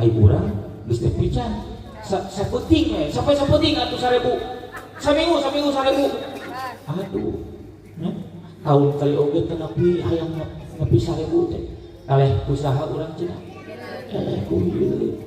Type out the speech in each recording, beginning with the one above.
ai urang geus teh pican saputing sampai saputing atuh 1000 saminggu 1000 aduh tahun kali oge teh nepi hayang nepi 1000 teh kaleh usaha urang cenah kuieu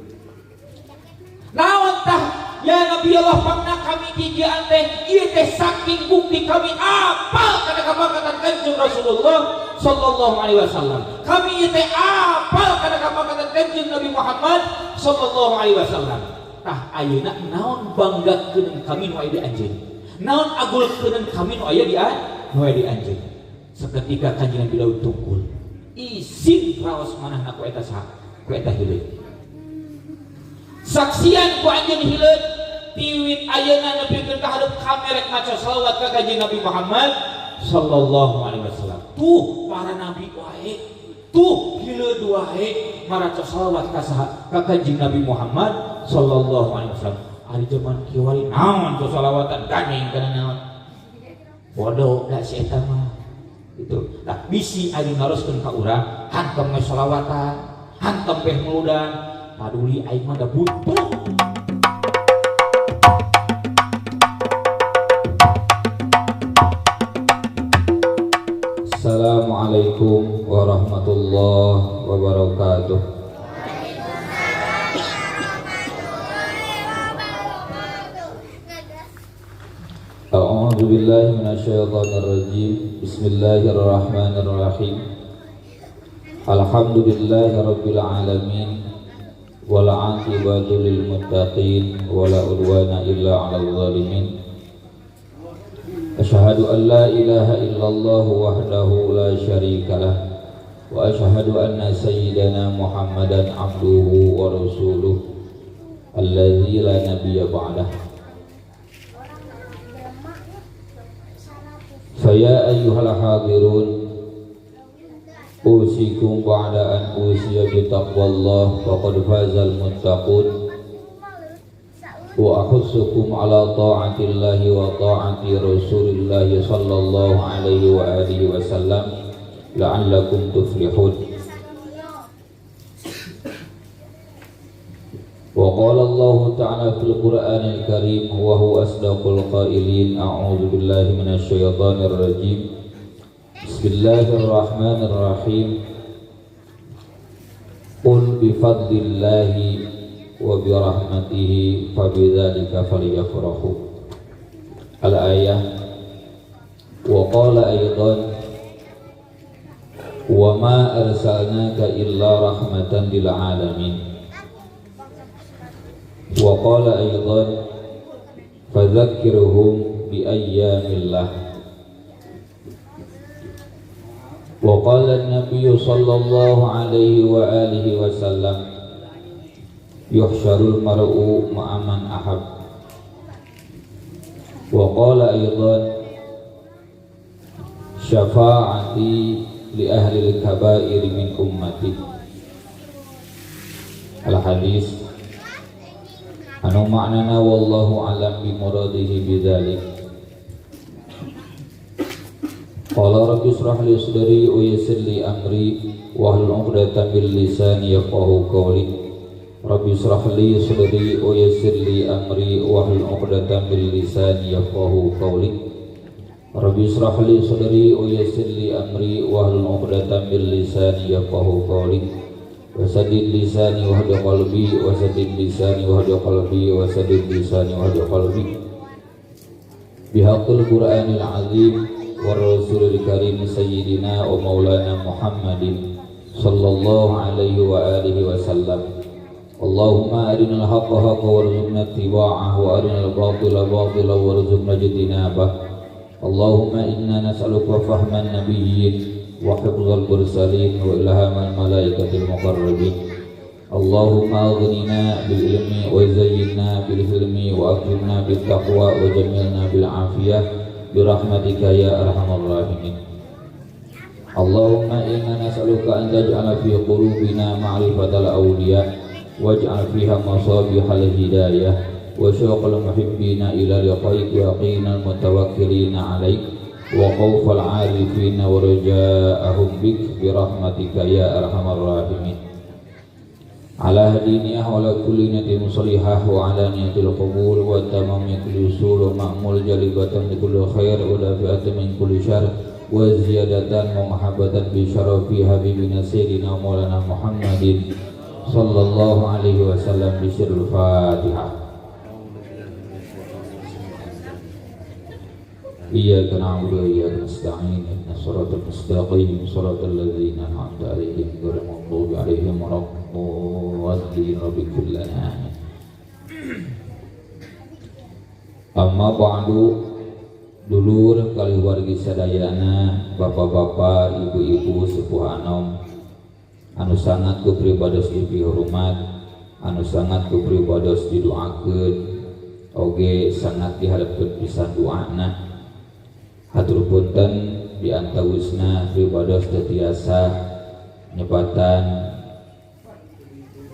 naon tah ya Nabi Allah pangna kami kijaan teh ieu teh saking bukti kami apal kana kabangkatan Kanjeng Rasulullah sallallahu alaihi wasallam. Kami ieu teh apal kana kabangkatan Kanjeng Nabi Muhammad sallallahu alaihi wasallam. Tah ayeuna naon banggakeun kami nu aya di anjeun. Naon agulkeun kami nu aya di anjeun. Saketika Kanjeng Nabi laut tungkul. Isin raos manahna ku eta saha? Ku eta hileud. Saksian ku anjeun hileud tiwit ayeuna nepikeun ka hadeup kamerek maca shalawat ka Kanjeng Nabi Muhammad sallallahu alaihi wasallam. Tuh para nabi wae, tuh hileud wae maraca shalawat ka saha? Ka Kanjeng Nabi Muhammad sallallahu alaihi wasallam. Ari zaman kieu wari naon tuh shalawatan gandeng kana naon? Bodoh da si eta mah. Gitu. Tah bisi anu naroskeun ka urang, hantam we shalawatan, hantam peh meludan, paduli aing mah da butuh. Assalamualaikum warahmatullahi wabarakatuh. A'udzu billahi minasyaitonir rajim. Bismillahirrahmanirrahim. Alhamdulillahi rabbil alamin. Wal 'aqibatu lil muttaqin wala udwana illa 'alal zalimin. Asyhadu an la ilaha illallah wahdahu la syarikalah wa asyhadu anna sayyidana Muhammadan abduhu wa rasuluh alladzi la nabiyya ba'dah. Faya ayyuhal hadirun usikum ba'da an usiya bi taqwallah faqad fazal muttaqun wa ahussukum ala ta'atillahi wa ta'ati rasulillahi sallallahu alaihi wa alihi wasallam la'allakum tuflihun. Wa qala Allah ta'ala fil Qur'anil Karim wa huwa asdaqul qailin. A'udzu billahi minasy syaithanir rajim. Bismillahirrahmanirrahim. Qul bi fadlillahi wa bi rahmatihi fabidzalika falyafrahu. Al-ayah. Wa qala aidan wa ma arsalnaka illa rahmatan lil alamin. Wa qala aidan fadzakkirhum bi ayyamillah. Wa qala an-nabiy sallallahu alaihi wa alihi wasallam yuhsyarul mar'u ma'aman ahab. Wa qala aidan syafa'ati li ahli al-kaba'ir min ummati. Al-hadis anu maknana wallahu alam bi muradihi bidzalik. Qala rabbi ishrah li sadri wa yassir li amri wa hlul 'uqdatam min lisani yafqahu qawli. Rabbi ishrah li sadri wa yassir li amri wa hlul 'uqdatam min lisani yafqahu qawli. Rabbi ishrah li sadri wa yassir li amri wa hlul 'uqdatam min lisani yafqahu qawli. Wasadid lisani wa hadi qalbi wasadid lisani wa hadi qalbi wasadid lisani wa hadi qalbi bihaqqil Qur'anil azim wa rasulil karim sayyidina wa maulana Muhammadin sallallahu alaihi wa alihi wasallam. Allahumma arinal haqqa haqqa warzuqna ittiba'ahu wa arinal batila batila warzuqna ijtinabah. Allahumma inna nas'aluka fahman nabiyyin wa hifdzal mursalin wa ilhamal malaikatil muqarrabin. Allahumma aghnina bil ilmi wa zayyinna bil hilmi wa akrimna bit taqwa wa jamilna bil afiyah bi rahmatika ya arhamar rahimin. Allahumma inna nas'aluka an taj'ala fi qulubina ma'rifatal awliya waj'al fiha masabihal hidayah wa syuqal muhibbina ila liqaik wa qinal mutawakkilina 'alaik wa khawfal 'arifina wa raja'ahum bik bi rahmatika ya arhamar rahimin. ala hadiniyah wa ala kulli niyatin salihah wa ala niyatil qabul wa tamami kulli usul wa ma'mul jalibatan li kulli khair wa dafi'atan min kulli syarr wa ziyadatan wa mahabbatan bi syarafi habibina sayyidina maulana Muhammadin sallallahu alaihi wasallam bi sirril Fatihah. Iyyaka na'budu wa iyyaka nasta'in ihdinas siratal mustaqim siratal ladzina an'amta 'alaihim ghairil maghdubi 'alaihim waladdallin amin. Amma ba'du, dulur kali wargi sadayana, bapak-bapak, ibu-ibu, sepuh anom anu sangat kupribados dihormat, anu sangat kupribados didoakeun oge sangat diharapkeun pisan doana. Hatur punten di antawisna pribados tetiasa nyebatan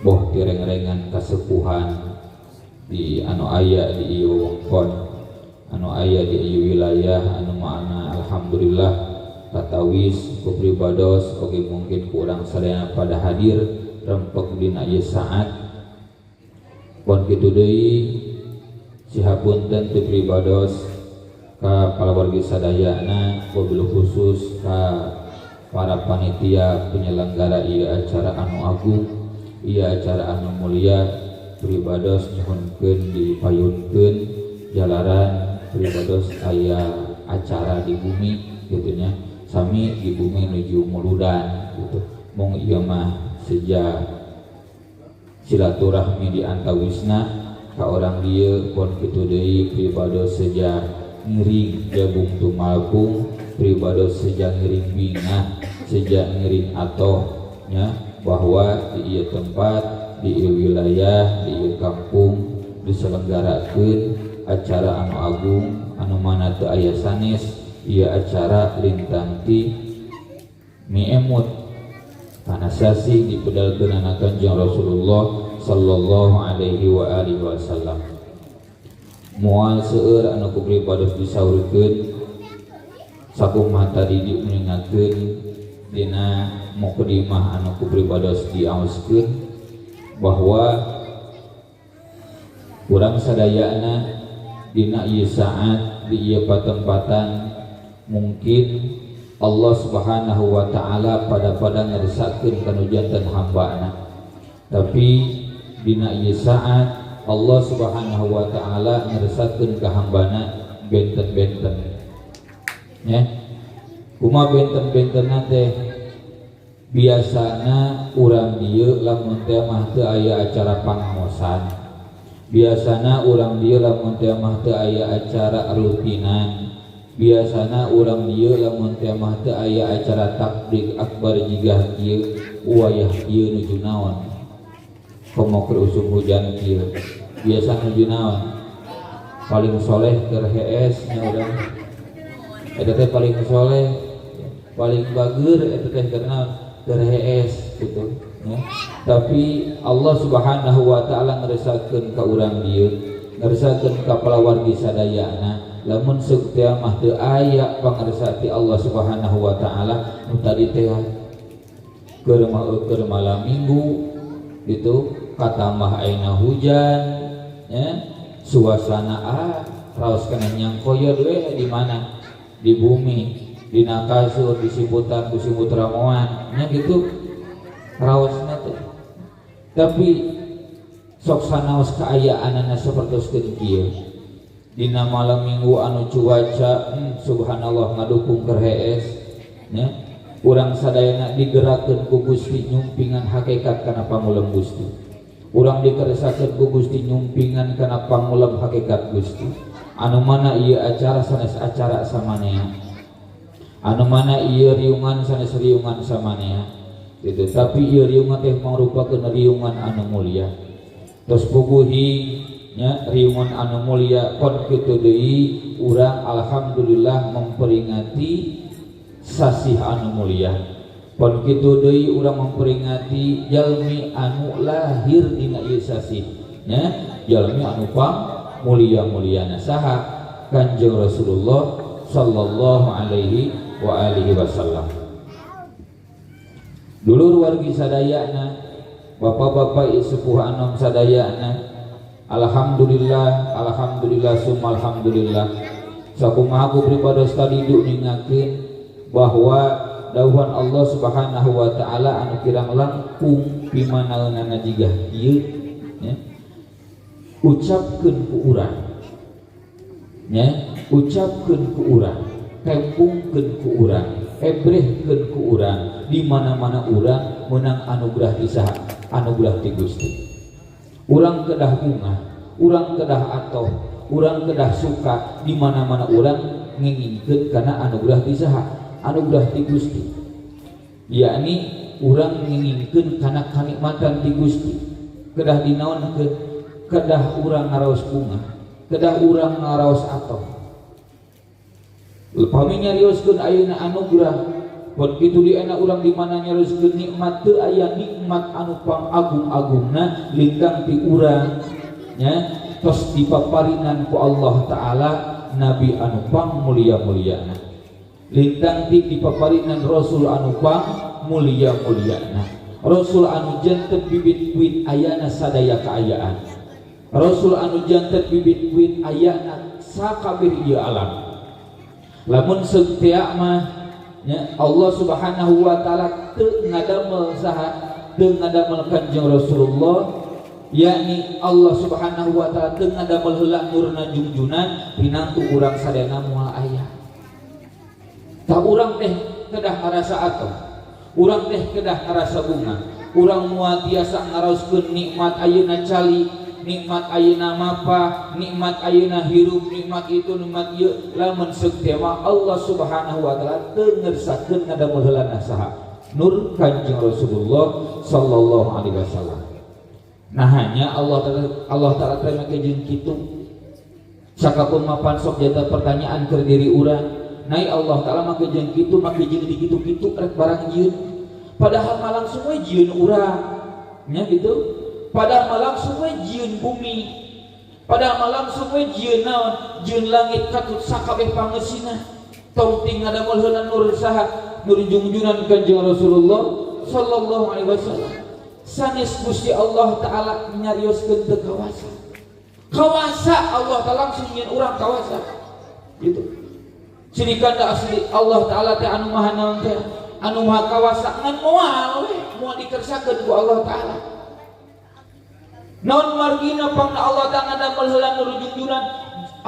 boh direng-rengan kasepuhan di anu aya di ieu wewengkon, anu aya di ieu wilayah anu maana alhamdulillah katawis ku pribados oge mungkin ku urang sadayana pada hadir rempeg dina ieu saat. Pon kitu deui sihapunten ti pribados ka palawargi sadayana, wabil khusus ka para panitia penyelenggara ieu acara anu agung, ieu acara anu mulia, pribados nyuhunkeun dipayunkeun jalaran pribados aya acara di bumi gitu nya, sami di bumi nuju muludan gitu. Mung ieu mah seja silaturahmi di antawisna ka orang dieu, pon kitu deui pribados seja ngiring jabung tumalpung, pribados sejak ngiring bingah, sejak ngiring atohnya bahwa di ieu tempat, di ieu wilayah, di ieu kampung diselenggarakeun acara anu agung anu mana teu aya sanes, ieu acara lintang ti miemut kana sasi dipedalkeun ana Kanjeng Rasulullah sallallahu alaihi wa alihi wasallam. Moal seueur anu kupribados disaurkeun sakumaha tadi diuningakeun dina mukadimah anu kupribados diaoskeun bahwa urang sadayana dina ieu saat di ieu patempatan mungkin Allah Subhanahu wa taala pada ngarisakeun kanu janten hambana, tapi dina ieu saat Allah Subhanahu wa taala ngresatkeun ka hambana benten-benten nya. Kumaha benten-bentenna teh? Biasana urang dieu lamun teh mah teu aya acara pangaosan, biasana urang dieu lamun teh mah teu aya acara rutinan, biasana urang dieu lamun teh mah teu aya acara takbir akbar jigah kieu wayah kieu nuju naon komo keur usum hujan kieu biasa nuju naon paling soleh keur hees nya urang eta teh paling soleh paling bageur eta teh keur naon keur hees gitu ya. Tapi Allah Subhanahu wa taala ngressakeun ka urang dieu, ngressakeun ka palawargi sadayana, lamun seuk teh mah teu aya pangresati Allah Subhanahu wa taala nu tadi teh keur malam minggu gitu katambah ayeuna hujan ya, suasana raos kana nyangkoyeur we di mana di bumi dina kasur di Siputar ku Simut Ramoan nya gitu raosna teh. Tapi sok sanaos kaayaanana sapertoskeun kieu dina malam minggu anu cuaca subhanallah ngadukung keur hees nya, urang sadayana digerakkeun ku Gusti nyumpingan hakikat kana pangulem Gusti, urang dikeresakeun ku Gusti nyumpingan kana pangulem hakikat Gusti, anu mana ieu acara sanes acara samanea, anu mana ieu riungan sanes riungan samanea gitu. Tapi ieu riungan teh mangrupakeun riungan anu mulia, tos puguhi nya riungan anu mulia. Pon kitu deui urang alhamdulillah memperingati sasih anu mulia, pon kitu deui urang memperingati jalmi anu lahir dina ieu sasih nya, jalmi anu pang mulia-muliana saha Kanjeng Rasulullah sallallahu alaihi wa alihi wasallam. Dulur wargi sadayana bapak-bapak sepuh anom sadayana, alhamdulillah, alhamdulillah, summa alhamdulillah. Sakumaha aku pribados kadidu ningakeun bahwa dawuhan Allah Subhanahu wa taala anu kirang langkung pimanaeunana jiga ieu nya. Ucapkeun ku urang. Nya, ucapkeun ku urang, tempungkeun ku urang, ebrehkeun ku urang di mana-mana urang meunang anugerah ti saha? Anugerah ti Gusti. Urang kedah bunga, urang kedah atoh, urang kedah suka di mana-mana urang ngingingkeun kana anugerah ti saha? Anugerah ti Gusti. Yakni urang ngingingkeun kana kanikmatan ti Gusti. Kedah dinaonkeun, kedah urang ngaraos bunga, kedah urang ngaraos atoh. Upami nyarioskeun ayeuna anugerah, mun kitu di enak urang di mana nyarioskeun nikmat teu aya nikmat anu pangagung-agungna lintang ti urang nya tos dipaparinan ku Allah taala nabi anu pangmulia-muliana. Lintang ti dipaparinan rasul anu pangmulia-muliana. Rasul anu janten bibit wit ayana sadaya kaayaan. Rasul anu janten bibit wit ayana sakabeh ieu alam. Lamun setia mah ya, Allah Subhanahu wa taala teu ngadamel saha? Teu ngadamel Kanjeng Rasulullah, yakni Allah Subhanahu wa taala teu ngadamel heula nurna junjunan pinangtu urang sadayana moal aya. Tah urang teh kedah ngarasa atoh, urang teh kedah ngarasa bunga, urang moal tiasa ngaraoskeun nikmat ayeuna cali, nikmat ayeuna mapa, nikmat ayeuna hirup, nikmat itu nikmat ieu. Lamun sektema Allah Subhanahu wa taala teu ngersakeun ngadamel heula saha? Nur Kanjeng Rasulullah sallallahu alaihi wasallam. Nah hanya Allah taala terima jeung kitu. Sakapeung mapan sok jata pertanyaan keur diri urang. Nai Allah taala make jeung kitu, make jeung di kitu-kitu rek barang jieun. Padahal mah langsung we jieun urang. Nya gitu. Padahal malam semua jieun bumi, padahal malam semua jieun naon? Jieun langit katut sakabeh pangeusina. Tong ting ngadamel heula nur saha? Nur junjunan Kanjeng Rasulullah sallallahu alaihi wasallam. Sanes Gusti Allah taala nyarioskeun teu kawasa. Kawasa Allah taala langsung nyieun urang kawasa. Gitu. Cirikanda asli Allah taala teh anu maha naon teh? Anu maha kawasa ngan moal we, moal dikersakeun ku Allah taala. Naon margina pangna Allah taala ngadamel heula nur junjunan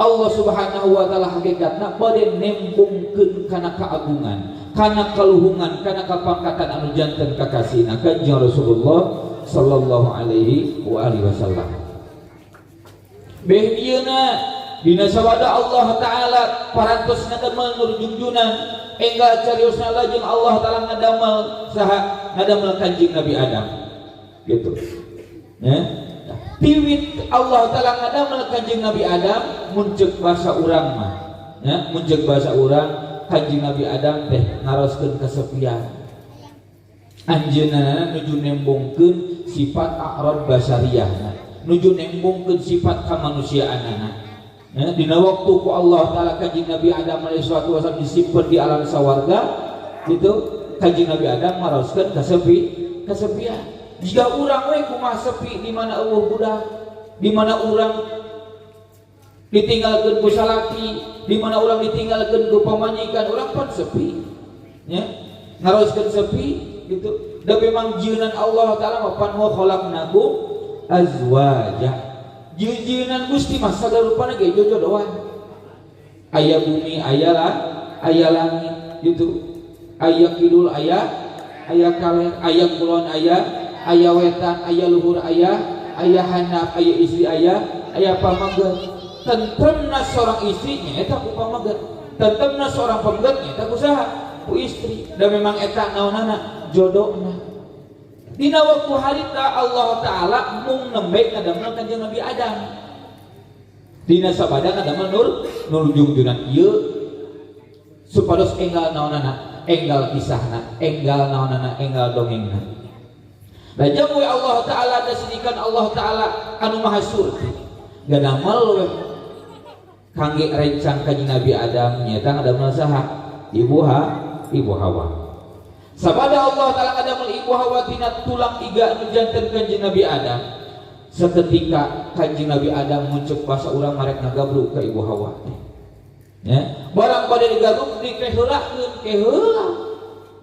Allah Subhanahu wa taala hakikatna bade nembungkeun kana kaagungan, kana kaluhungan, kana kapangkatan anu janten kakasihna Kanjeng Rasulullah sallallahu alaihi wa alihi wasallam. Beh dieuna dina sabada Allah taala parantos ngadamel nur junjunan enggal cariosna lajeng Allah taala ngadamel saha? Ngadamel Kanjeng Nabi Adam. Gitu. Ya. Piwit Allah taala ngadamel Kanjeng Nabi Adam muncul bahasa urang mah ya, muncul bahasa urang Kanjeng Nabi Adam teh ngaroskeun kesepian. Anjeunna nuju nembongkeun sifat a'rad basariyahna, nuju nembongkeun sifat kamanusiaanana. Ya, dina waktu ku Allah taala Kanjeng Nabi Adam alaihi salatu wasallam disimpen di alam sawarga gitu, Kanjeng Nabi Adam ngaroskeun kesepian. Jika urang we kumaha sepi di mana eueuh budak, di mana urang ditinggalkeun ku salaki, di mana urang ditinggalkeun ku pamajikan, urang pan sepi. Ya, ngaroskeun sepi gitu. Da memang jieunan Allah taala mah pan wa khalaqnakum azwaja. Jieunan Gusti mah sagarupana ge jojodoan. Aya bumi, aya langit gitu. Aya kidul, aya kaler, aya kulon, aya wetan, aya luhur, aya handap, aya istri, aya pamageut. Tentremna seorang istri nya eta ku pamageut, tentremna seorang pamageut nya eta ku saha? Ku istri. Dan memang eta naonana? Jodohna. Dina waktu harita Allah taala mung nembe ngadamel Kanjeng Nabi Adam. Dina sabada ngadamel nur junjunan ieu supados enggal naonana? Enggal kisahna, enggal naonana? Enggal dongengna. Lajeng we Allah taala dasinikan Allah taala anu maha surti gadamel we kangge rencang Kanjeng Nabi Adam nyaeta ngadamel saha? Ibu Hawa. sabada Allah taala ngadamel ibu Hawa tina tulang iga anu janten Kanjeng Nabi Adam. Seketika Kanjeng Nabi Adam muncul bahasa urang marek ngagabruk ka ibu Hawa. Ya, barang pada digabruk dikeheulakeun ke heula.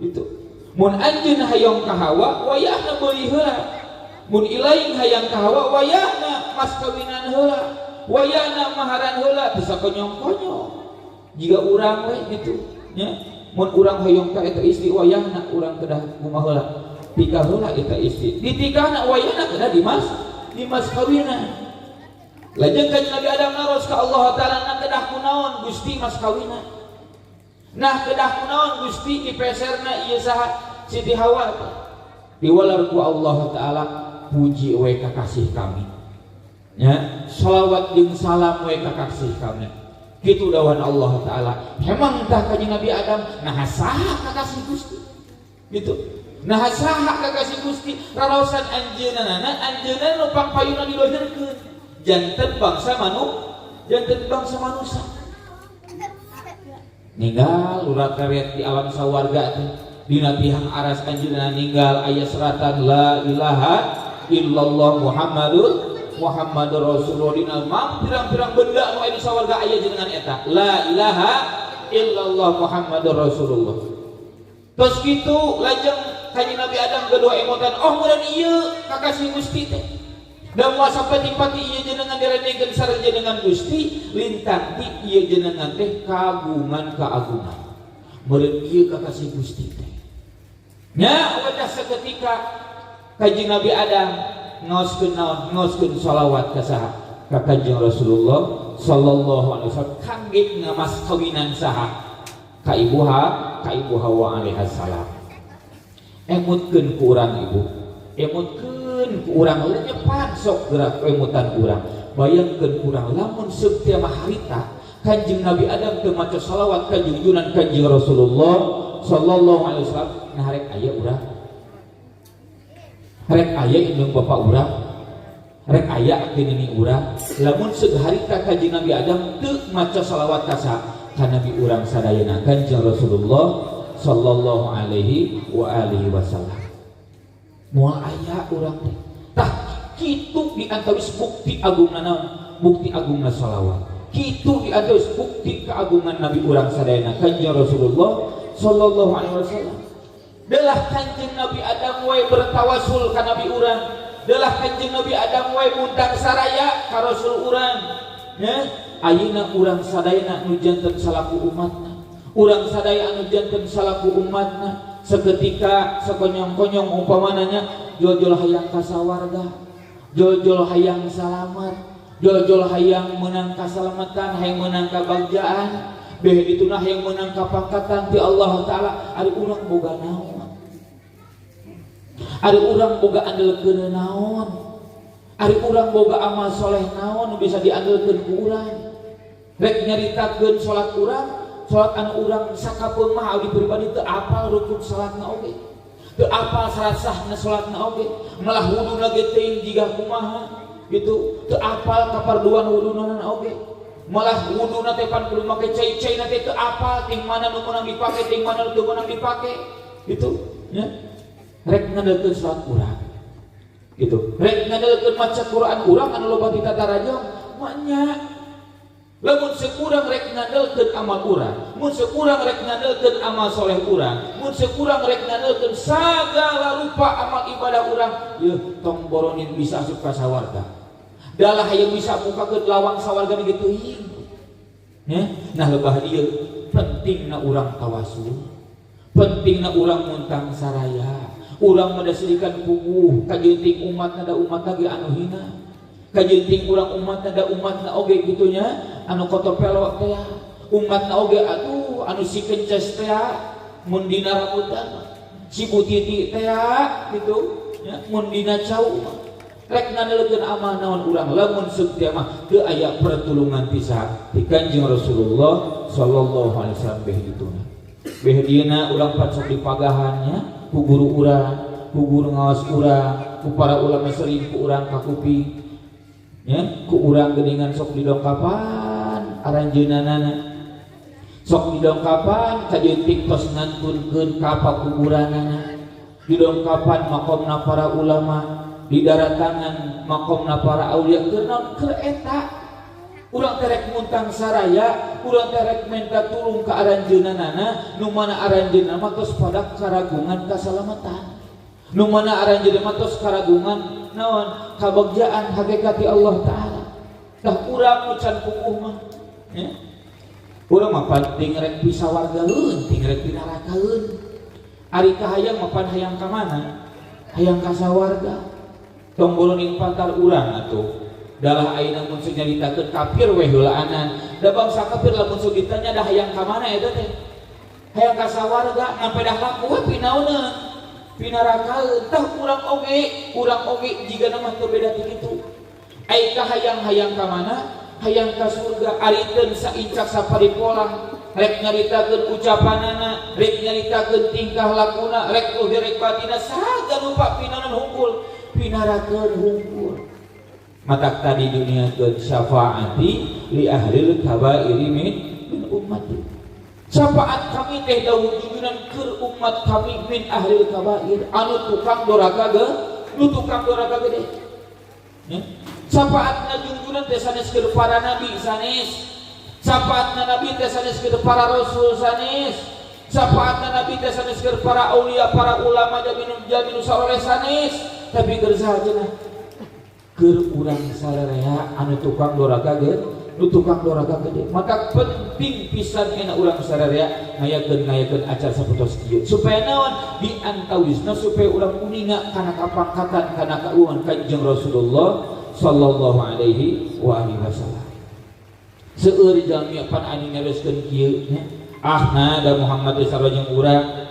Gitu. Mun anjeun hayang ka Hawa, wayahna beuli heula. Mun ilaing hayang ka Hawa, wayahna mas kawinan heula. Wayahna maharan heula, teu sakonyong-konyong. Jika urang we gitu, nya. Mun urang hayang ka eta istri wayahna urang kedah kumaha heula. Tika heula eta istri. Ditikahna wayahna kedah dimas kawinan. Lajeng Kanjeng Nabi Adam naros ka Allah taala na kedah kunaon Gusti mas kawinan. Nah kedah kunaon Gusti dipeserna ieu saha Siti Hawa diwalar ku Allah taala puji we kakasih kami. Ya, shalawat jeung salam we kakasih kami. Kitu dawan Allah taala. Hemang tah Kanjeng Nabi Adam nah saha kakasih Gusti. Gitu. Nah saha kakasih Gusti raraosan anjeunna nu pangpayuna dilojeurkeun. Janten bangsa manusia ninggal urat karet di alam sawarga teh dina tihang aras anjeunna ninggal aya seratan la ilaha illallah Muhammadur Rasulullah dina mam pirang-pirang benda anu aya di sawarga aya jenengan eta la ilaha illallah Muhammadur Rasulullah. Terus kitu lajeng Kanjeng Nabi Adam kedua emotan oh mudah ieu kakasih Gusti teh. Dan masa pati-pati iya jenengan direnekeun sareng jenengan Gusti lintang di iya jenengan teh kagungan keagungan meureun ieu kakasih Gusti teh nya wadah saketika Kanjeng Nabi Adam ngaoskeun shalawat ka saha ka Kanjeng Rasulullah sallallahu alaihi wasallam kangge ngamas kawinan saha ka ibu Hawa alaihi salam. Emutkeun ku urang ibu emutkeun ku urang nyepan sok gerak emutan urang bayangkeun urang lamun setiap harita Kanjeng Nabi Adam teu maca shalawat ka junjunan Kanjeng Rasulullah sallallahu alaihi wasallam nah rek aya urang rek aya indung bapak urang rek aya gini urang lamun seug harita Kanjeng Nabi Adam teu maca shalawat ka Nabi urang sadayana Kanjeng Rasulullah sallallahu alaihi wasallam. Moal aya urang teh tah kitu di antawis bukti agungna naon bukti agungna shalawat kitu di antawis bukti keagungan Nabi urang sadayana Kanjeng Rasulullah sallallahu alaihi wasallam. Delah Kanjeng Nabi Adam wae bertawasul ka Nabi urang delah Kanjeng Nabi Adam wae muntang saraya ka Rasul urang nya ayeuna urang sadayana nu janten salaku umatna urang sadaya anu janten salaku umatna seketika sekonyong-konyong umpamananya jol-jol hayang kasawarga jol-jol hayang salamat jol-jol hayang menang kasalamatan hayang menang kabagjaan beh dituna hayang menang kapangkatan ti Allah taala ari urang boga naon ari urang boga andelkeun naon ari urang boga amal soleh naon bisa diandelkeun ku urang rek nyaritakeun salat urang salat anu urang sakapeung mah abdi pribadi teu apal rukun salatna oge teu apal syarat sahna salatna oge malah wuduna ge teuing jiga kumaha gitu teu apal kaparduan wuduna oge malah wuduna teh pan kudu make cai-caina teh teu apal ting mana nu meunang dipake ting mana nu teu meunang dipake gitu nya rek ngandelkeun salat urang gitu rek ngandelkeun maca Quran urang anu loba ditatarajem mah nya lamun sekurang rek ngandelkeun amal urang mun sekurang rek ngandelkeun amal soleh urang mun sekurang rek ngandelkeun sagala rupa amal ibadah urang yeuh tong boronin bisa asup ka sawarga dalah hayang bisa bukakeun lawang sawarga begitu teuing nah lebah ieu pentingna urang tawasul pentingna urang muntang saraya urang madasirikeun puguh kajenting umatna da umatna ge anu hina kajenting urang umatna da umatna oge gitunya anu kotor pelok teh umatna oge atuh anu si kences teh mun dina rambutan si butiti teh gitu nya mun dina cau rek ngandelkeun amal naon urang lamun seuk mah teu aya pertulungan pisah ti Kanjeng Rasulullah sallallahu alaihi wasallam beh dituna beh dieuna urang pacok dipagahannya ku guru urang ku guru ngawas urang ku para ulama sering ku urang kakupi ya ku urang geuningan sok didongkapan aranjeunana sok didongkapan kajentik tos ngantunkeun ka pakuburanana, didongkapan makomna para ulama, didaratangan makomna para aulia kenaon keur eta. Urang terek muntang saraya, urang terek minta tulung ke aranjeunana, nu mana aranjeunna mah tos pada karagungan kasalamatan. Nu mana aranjeunna mah tos karagungan naon? Kabagjaan hakikati Allah taala. Tah urang ucan puguh mah. Ya. Urang mah penting rek pisawargaeun, ting rek pinarakaeun. Ari kahayang mah pan hayang ka mana? Hayang ka sawarga. Tong boloning pantar urang atuh. Dalah ayeuna mun nyaritakeun kafir we heulaanan, da bangsa kafir lamun ditanya dah hayang ka mana eta teh? Hayang ka sawarga, ngampe dah laku we pinauna? Pinarakaeun. Tah urang oge jigana mah teu beda ti kitu. Ai ka hayang ka mana? Hayang ka surga. Ariteun saincak saparipola, rek nyaritakeun ucapanana, rek nyaritakeun tingkah lakuna, rek luhur rek batina saga lupa pinauna hungkul, pinarakeun hungkul. Matak tadi dunia ke syafaati li ahlil kabairi min ummati. Syafaat kami teh dawuh junjunan keur umat kami min ahlil kabair anu tukang doraka gede. Syafaatna junjunan teh sanes keur para nabi sanes. Syafaatna nabi teh sanes keur para rasul sanes. Syafaatna nabi teh sanes keur para aulia, para ulama jabinu saleh sanes. Tapi keur sahajeuna keur urang sararea anu tukang doraka gede, maka penting pisan enak urang sararea ngayakeun acara saputos kieu supaya naon diantawisna supaya urang uninga kana kapangkatan kana kauman Kanjeng Rasulullah sallallahu alaihi wa alihi wasallam. Seueur jalmi pan anu nyareskeun kieu nya ahna da Muhammad sareng urang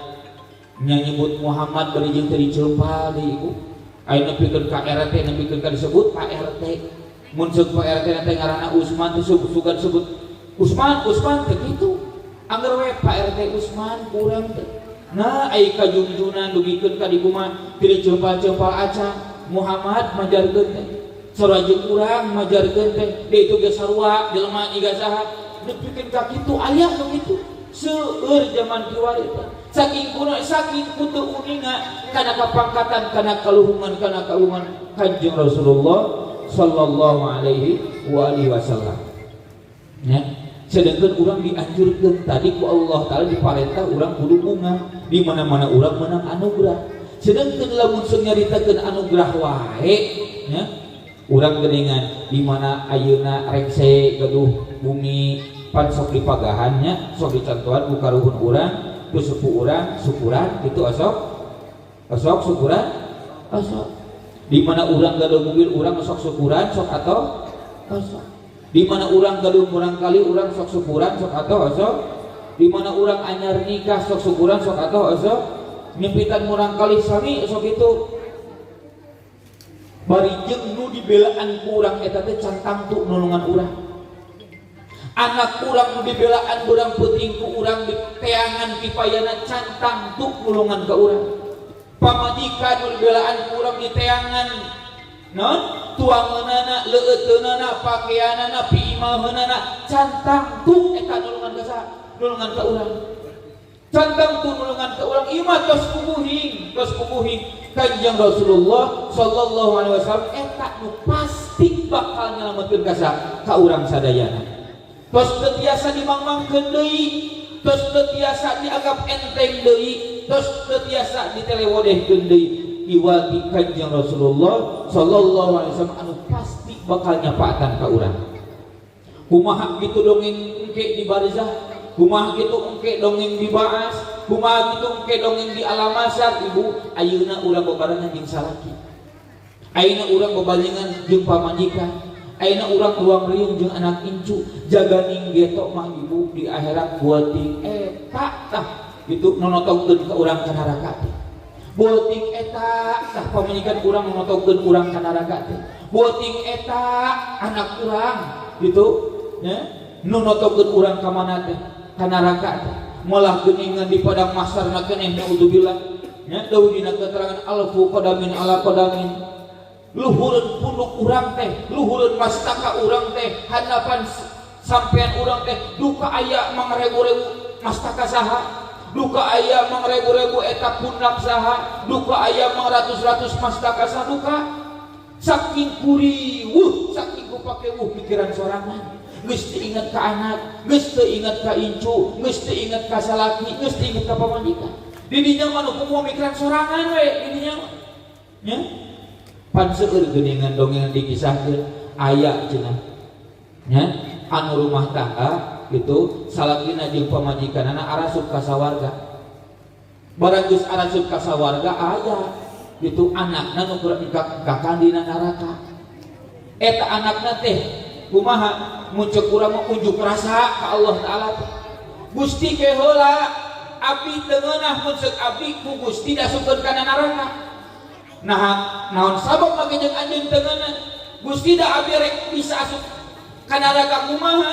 nyebut Muhammad bari jeung teu diceumpal deui ibu. Ayeuna pikeun ka RT nepikeun ka disebut Pak RT. Mun ceuk Pak RT nanti ngaranna Usman teh sugan sebut Usman teh kitu. Angger we Pak RT Usman kurang teh. Nah ai kajunjunan dugikeun ka di kumaha teu ceumpal-ceumpal acan Muhammad majarkeun teh. Sarua jeung urang majarkeun teh. Deui itu ge sarua jelema iga saha nepikeun ka kitu aya nu kitu. Seueur zaman kiwari teh. Saking kudu uninga kana kapangkatan kana kaluhungan kana kauman Kanjeng Rasulullah sallallahu alaihi wa alihi wasallam. Ya, sedangkan urang dianjurkeun tadi ku Allah taala diparentah urang kudu bunga di mana-mana urang menang anugerah. Sedangkan lamun nyaritakeun anugerah wae ya, urang geuningan di mana ayeuna rekse gaduh bumi pan sok dipagahannya sok dicantoan ku karuhun urang ku sepuh urang syukuran gitu asok syukuran asok di mana urang gaduh mobil urang sok syukuran sok atau asok di mana urang gaduh murang kali urang sok syukuran sok atau asok di mana urang anyar nikah sok syukuran sok atau asok nyempitan murang kali sami sok itu bari jeung nu dibelaan ku urang eta teh cantang tu nulungan urang. Anak urang nu dibelaan urang peuting ku urang di teangan pipayana cantang tuk nulungan ka urang. Pamajikan nu dibelaan ku urang di teangan non tuangeunana leueuteunana pakaianana piimaheunana cantang tuk eta nulungan ka saha? Nulungan ka urang. Cantang tuk nulungan ka urang ieu mah tos puguhing Kanjeng Rasulullah sallallahu alaihi wasallam eta nu pasti bakal nyelametkeun ka saha? Ka urang sadayana. Tos tetiasa dimangmangkeun deui, tos tetiasa dianggap enteng deui, tos tetiasa ditelewodehkeun deui iwati Kanjeng Rasulullah sallallahu alaihi wasallam anu pasti bakal nyapaatan ka urang. Kumaha kitu dongeng engke di barzah, kumaha kitu engke dongeng di baas, kumaha kitu engke dongeng di alam mahsyar. Ibu ayeuna urang bebarengan jeung salaki, ayeuna urang bebarengan jeung pamajikan, ayeuna urang ruang riung jeung anak incu, jaga ninggeto mah ibu di akhirat buating eta tah gitu nonotongkeun ka urang ka neraka teh. Buating eta tah pamajikan urang nonotongkeun urang ka neraka teh. Buating eta anak urang gitu nya nonotongkeun urang ka mana teh? Ka neraka teh. Malah geuningan di padang mahsyarna keneh naudzubillah nya dawuh dina keterangan alfu qadamin ala qadamin. Luhureun punduk urang teh, luhureun mastaka urang teh hadapan sampean urang teh duka aya mangrebu-rebu mastaka saha, duka aya mangrebu-rebu eta pundak saha, duka aya mangratus-ratus mastaka saha, duka saking kuriwuh, saking kupake pikiran sorangan. Geus teu inget ka anak, geus teu inget ka incu, geus teu inget ka salaki, geus teu inget ka pamajikan. Di dinya mah nu kumaha mikiran sorangan we di dinya nya. Pan seueur geuningan dongengan dikisahkeun aya cenah nya anu rumah tangga gitu salakina jeung pamajikanana arasup ka sawarga. Barang geus arasup ka sawarga aya gitu anakna nu kakandina neraka. Eta anakna teh kumaha muncul kurang mah unjuk rasa ka Allah Ta'ala. Gusti ke heula abdi teu ngeunah mun ceuk abdi ku Gusti dasupkeun kana neraka. Nah naon sabab make jeung anjeun teu ngeunah Gusti da abdi rek bisa asup ka neraka kumaha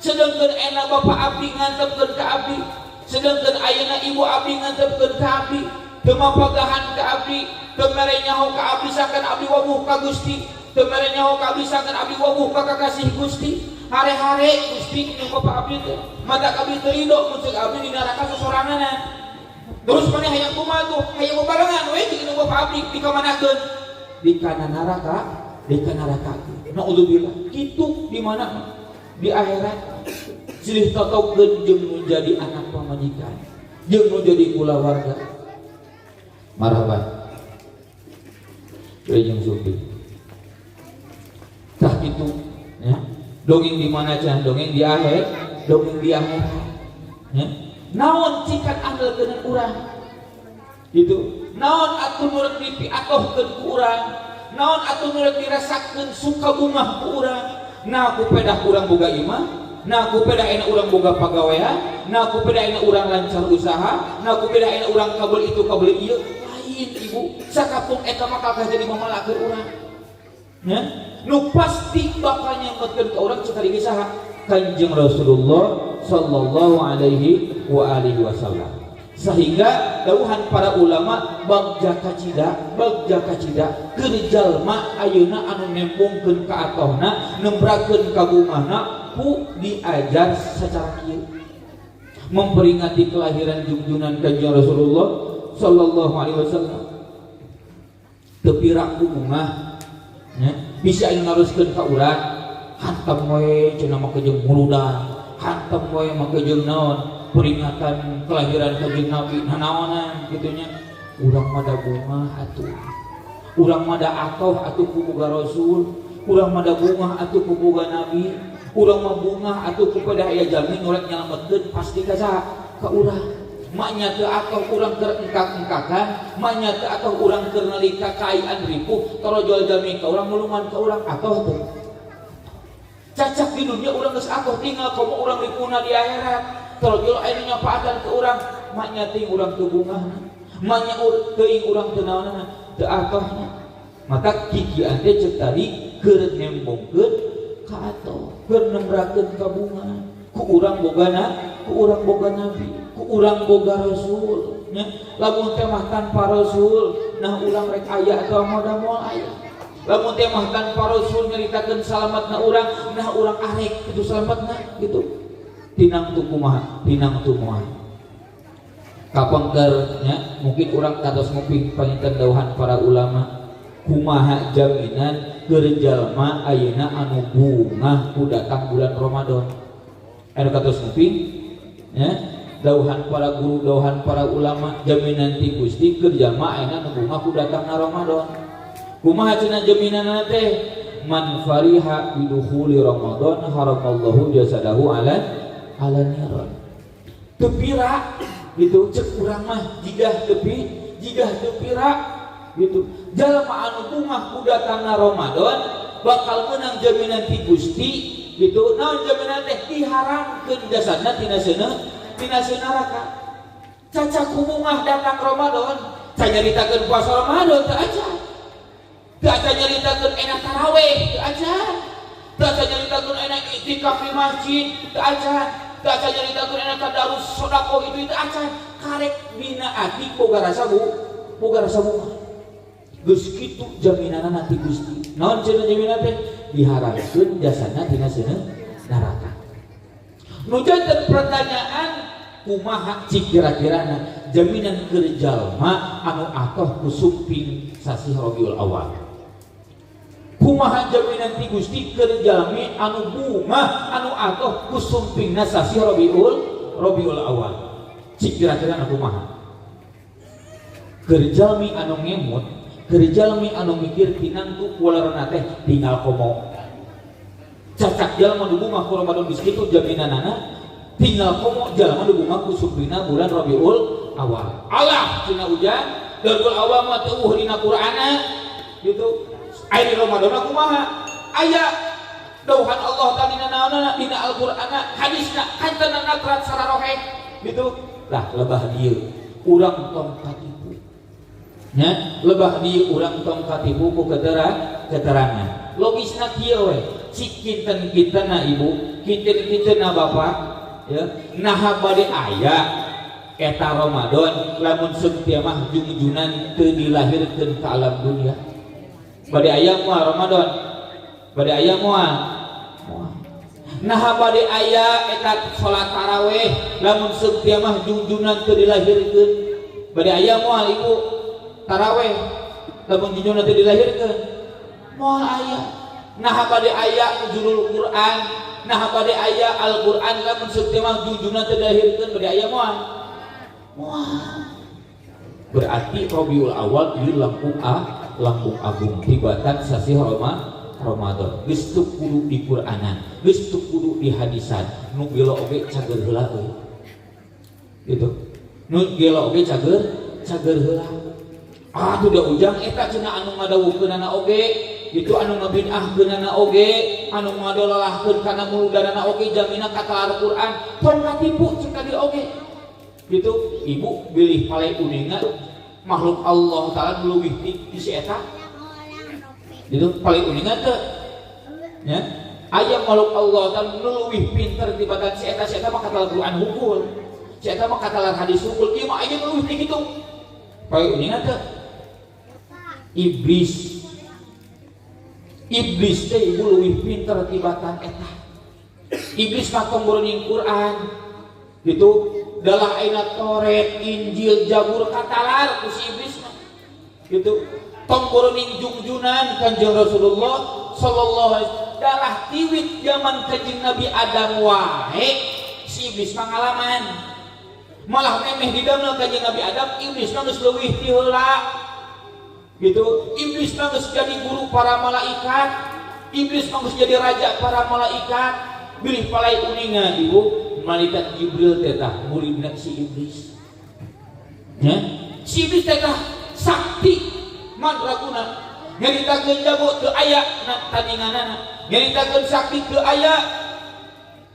sedengkeun ena bapa abdi ngantepkeun ka abdi, sedengkeun ayeuna ibu abdi ngantepkeun ka abdi, teu mapagahan ka abdi, teu mere nyaho ka abdi sakan abdi wawuh ka Gusti, teu mere nyaho ka abdi sakan abdi wawuh ka kakasih Gusti. Hare-hare Gusti jeung bapa abdi teh mata abdi teu ridho mun ceuk abdi di neraka sosoranganan. Terus maneh hayang kumaha tuh? Hayang barengan we jeung bapa abdi dikamanakeun di kana neraka, di kana neraka. Naudzubillah. Kitu di mana? Di akhirat. Silih totogkeun jeung menjadi anak pamajikan, jeung menjadi kulawarga. Marhaban. Jeung supi. Tah kitu ya. Dongeng di mana can? Dongeng di akhir, dongeng di akhirat. Ya. Naon cikan andelkeun urang? Gitu. Naon atuh nu rek dipiatohkeun ku urang? Naon atuh nu rek dirasakeun suka bungah ku urang? Nah ku pedah urang boga imah, nah ku pedah enak urang boga pagawean, nah ku pedah enak urang lancar usaha, nah ku pedah enak urang kabel itu kabel ieu. Lain ibu, sakapung eta mah kakak jadi mamalakeun urang. Ya? Nu pasti bakal nyangkutkeun ka urang cek ari saha? Kanjeng Rasulullah sallallahu alaihi wa alihi wasallam. Sehingga dawuhan para ulama bagja kacida keur jalma ayeuna anu nembongkeun ka atohna nembrakeun ka bungahna ku diajar sacara kieu memperingati kelahiran junjungan Kanjeng Rasulullah sallallahu alaihi wasallam. Teu pira ku bungah nya bisa anu naruskeun ka urang hantam we cenah make jeung muludan, hantam we make jeung naon peringatan kelahiran Kanjeng Nabi nanaonan gitunya. Urang mada bunga atuh, urang mada atoh atuh ku boga Rasul, urang mada bunga atuh ku boga Nabi, urang mah bunga atuh ku pada aya jalmi nu rek nyalametkeun pasti ka saha? Ka urang. Maknya teu atoh urang keur engkak-engkakan, maknya teu atoh urang keur nalika kaayaan ripuh tarojol jalmi ka urang mulungan ka urang atoh teh. Cacak di dunia urang geus atoh tinggal komo urang ripuna di akhirat. Tarojol aya nyapaatan ke urang, maknya teuing urang teu bungahna, maknya teuing urang teu naonana, teu atohna. Maka kikian teh ceuk tadi keur nembongkeun ka atoh, keur nembrakeun ka bunga. Ku urang bogana, ku urang boga nabi, ku urang boga rasul nya. Lamun teh mah tanpa rasul, nah urang rek aya atuh moal aya. Lamun teh mah tanpa rasul nyaritakeun salamatna urang, nah urang arek kitu salamatna gitu. Tinang tu kumaha, tinang tu moal. Kapengker nya mungkin urang kados nguping panginten dawuhan para ulama, kumaha jaminan keur jalma ayeuna anu bungah ku datang bulan Ramadan. Anu kados nguping ya dawuhan para guru, dawuhan para ulama, jaminan ti Gusti keur jalma ayeuna anu bungah ku datangna Ramadan. Kumaha cenah jaminanna teh? Man fariha bidukhuli Ramadan haramallahu jasadahu ala niron. Tepira gitu cek urang mah jigah tepira gitu. Jalma anu bungah ku datangna Ramadan bakal menang jaminan ti Gusti gitu. Naon jaminan teh? Diharamkeun jasadna tina neraka. Caca ku bungah datang Ramadan, ca nyaritakeun puasa Ramadan teu aja. Teu aja nyaritakeun enak tarawih teu aja. Teu aja nyaritakeun enak iktikaf di masjid teu aja. Teu aja nyaritakeun enak tadarus sedekah itu aja. Karek dina ati boga rasa bunga. Geus kitu jaminanna nanti Gusti. Naon cenah jaminan teh? Diharamkeun jasadna tina neraka. Nu janten pertanyaan kumaha cik kira-kirana jaminan keur jalma anu atoh kusuping sasi Rabiul Awal. Kumaha jaminan ti Gusti keur jalmi anu bunga anu atoh kusumpingna sasi Rabiul Awal. Cik kira-kirana kumaha? Keur jalmi anu ngemut, keur jalmi anu mikir tinangtu kularana teh tinggal komo. Cacak jalma nu bunga ku Ramadan geus kitu jaminanana tinggal komo jalma nu bunga ku sumpingna bulan Rabiul Awal. Allah cenah ujan Rabiul Awal mah teu dina Qur'ana gitu. Aya Ramadan kumaha? Aya dauhan Allah ta'ala dina naonna dina Al-Qur'ana hadisna kantana nakrat sararohe gitu. Lah lebah dieu urang tong katipu. Nya lebah dieu urang tong katipu ku keterangan. Logisna kieu we. Cik kinten-kintenna ibu, kinten-kintenna bapak, ya. Nah bade aya eta Ramadan lamun seuntia mah jungjunan teu dilahirkeun ka alam dunia. Bade aya moal Ramadan, bade aya moal. Nah bade aya eta salat tarawih lamun seuntia mah jungjunan teu dilahirkeun. Bade aya moal ibu tarawih lamun jungjunan teu dilahirkeun. Moal aya. Nah bade aya nuzulul Quran, nah bade aya Al-Quran lamun seuntia mah jungjunan teu dilahirkeun bade aya moal. Moal. Berarti Rabiul Awal ieu langkung agung tibatan sasi Ramadan. Geus teu kudu di Qur'anan, geus teu kudu di hadisan. Nu gelo oge cager heula euy. Gitu. Nu gelo oge cager heula. Ah tuh da ujang eta cenah anu ngadawukeunana oge, itu anu ngabid'ahkeunana oge, anu ngadololahkeun kana muludanana oge jamina kata Al-Qur'an, tong katipu cek tadi oge. Gitu, ibu bilih palai uningan makhluk Allah Ta'ala leuwih ti si eta. Gitu, palai uningan teh. Ya. Aya makhluk Allah Ta'ala leuwih pinter tibatan si eta mah kata Al-Qur'an hukul. Si eta mah kata hadis hukul, ieu mah aya leuwih ti kitu. Palai uningan teh. Iblis teh ibu leuwih pinter tibatan eta. Iblis mah tong beureung Quran. Gitu, dalah aina Toret, Injil, Zabur katalar ku si iblis mah. Gitu. Tong beureung jungjunan Kanjeng Rasulullah sallallahu alaihi wasallam dalah tiwit zaman Kanjeng Nabi Adam wae si iblis pangalaman. Malah memeh di dalam Kanjeng Nabi Adam iblis mah geus leuwih ti heula. Gitu, iblis mah geus jadi guru para malaikat, iblis mah geus jadi raja para malaikat. Bilih palai uningan ibu, malaikat Jibril teh tah muridna si iblis. Ya, si iblis teh tah sakti mandraguna. Nyaritakeun jago teu aya na tandinganana, nyaritakeun sakti teu aya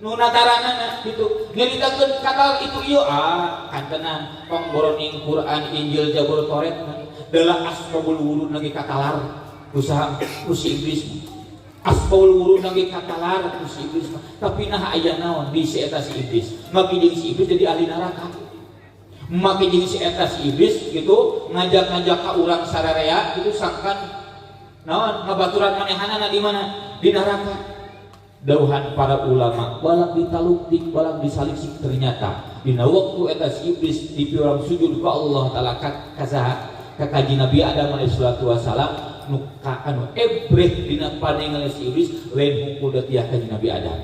nu nataranana gitu. Nyaritakeun katal itu ieu kantenan tong boroning Quran, Injil, Zabur, Toret adalah asbabul wurud lagi katalar usaha si iblis. Asbabul wurud lagi katalar si iblis. Tapi nah aya naon di si eta si iblis. Maki jeung si iblis jadi ahli neraka. Maki jeung si eta si iblis gitu ngajak-ngajak ka urang sararea gitu sangkan naon ngabaturan manehanana di mana? Di neraka. Dauhan para ulama balang ditaluktik, balang disaliksik ternyata dina waktu eta si iblis dipiurang sujud ka Allah taala kasaha ka Kanjeng Nabi Adam alaihi salatu wasalam nu anu ebreh dina paninggal si iblis lain hungkul da tiah Kanjeng Nabi Adam.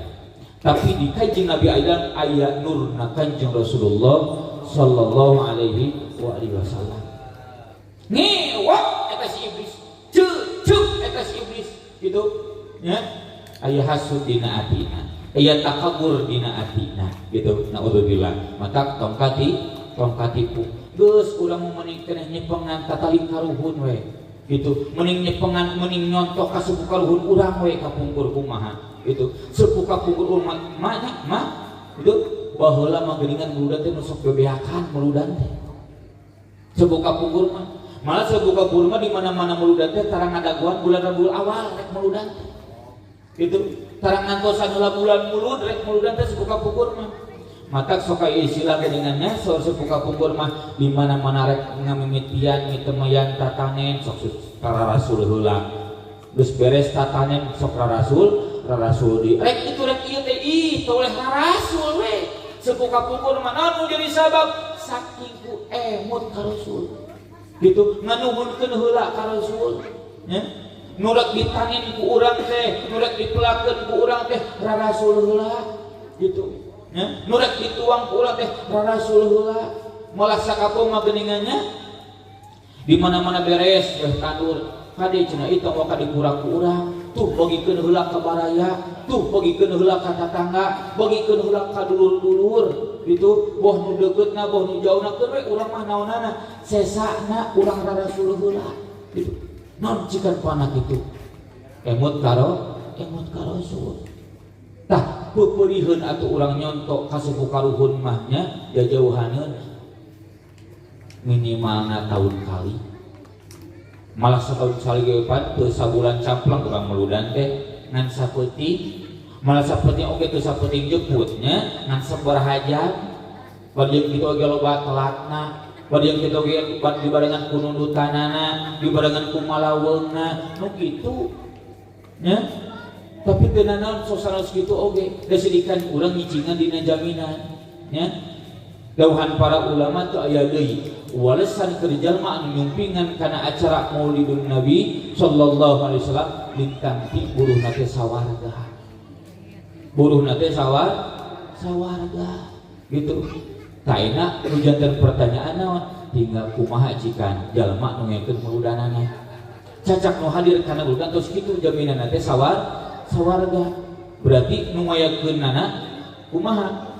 Tapi di Kanjeng Nabi Adam aya nurna Kanjeng Rasulullah sallallahu alaihi wasallam. Ngewak eta si iblis, ceup eta si iblis gitu nya. Aya hasud dina atina, aya takabur dina atina gitu. Naudzubillah. Mata tongkatipu geus urang meuning keneh nyepengan tatali karuhun we gitu. Meuning nyepengan meuning nyontok ka sepuh karuhun urang we ka pungkur kumaha gitu. Sepuh ka pungkur urang mah gitu baheula mah geuningan muludan teh nu sok bebeakan muludan teh. Sepuh ka pungkur mah malah sepuh ka pungkur mah di mana-mana muludan teh tarang ngadaguan bulan Rabiul Awal rek muludan teh. Itu tarang ngantosan heula bulan mulud rek muludan teh sepuka pungkur mah. Mata sok aya istilah geningannya sok sepuka pungkur mah di mana-mana rek ngamimitian mitemayan tatanen sok para rasul heula. Geus beres tatanen sok rasul di rek itu rek ieu kieu teh ih toleh rasul we sepuh kapungkur mana nu jadi sabab saking ku emot ka Rasul gitu nganuhunkeun heula ka Rasul nya nu rek ditangin ku urang teh nu rek dipelakeun ku urang teh ra Rasul heula gitu nya nu rek dituang ku urang teh ra Rasul heula malah sakapeung mah geuningannya di mana-mana beres weh tandur kade cenah itu maka dikurang ku urang tuh bagikeun heula ka baraya tuh bagikeun heula ka tatangga bagikeun heula ka dulur-dulur gitu boh nu deuketna boh nu jauhna keun we urang mah naonana sesana urang ra Rasul heula gitu naon cikeun pana kitu emot karo Rasul tah peupeuriheun atuh urang nyontok ka suku karuhun mah nya jauhaneun minimalna tahun kali malah setahun sekali gepan teu sabulan camplang urang meludan teh ngan sapeuting malah sapeuting oge teu sapeuting jeputnya ngan sabaraha jam bari kitu oge loba telatna bari kitu oge dibarengan ku nundutanana dibarengan ku malaweungna nu kitu nya tapi teu naon sosana kitu oge da sidikan urang ngicingan dina jaminan nya dauhan para ulama tu aya deui walesan kerjalma anu nyumpingan kana acara Maulidun Nabi sallallahu alaihi wasallam lintanti buruhna teh sawarga buruhna teh sawarga gitu taina nu janten pertanyaan naon tinggal kumaha cikan jalma nu ngeukeun muludanana cacak nu hadir kana muludan tos kitu jaminanna teh sawarga berarti nu ngayakeunana kumaha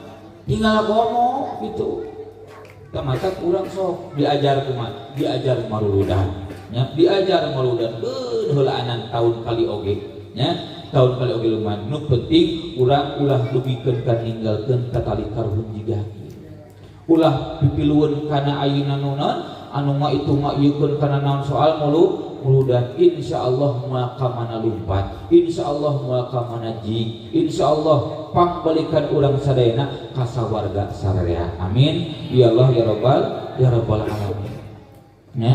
tinggal komo gitu tamata kurang sok diajar kumaha diajar maruludan nya diajar maruludan beun heulaanan tahun kali oge nya tahun kali oge lumayan nu penting urang ulah lugikeun ka ninggalkeun tatali karuhun jiga ulah pipilueun kana ayeuna naon anu itu ngayeukeun kana naon soal muludan insyaallah moal ka mana lumpat insyaallah moal ka mana jig insyaallah pangbalikan urang sadayana ka sawarga sararea amin ya Allah ya rabbal alamin nya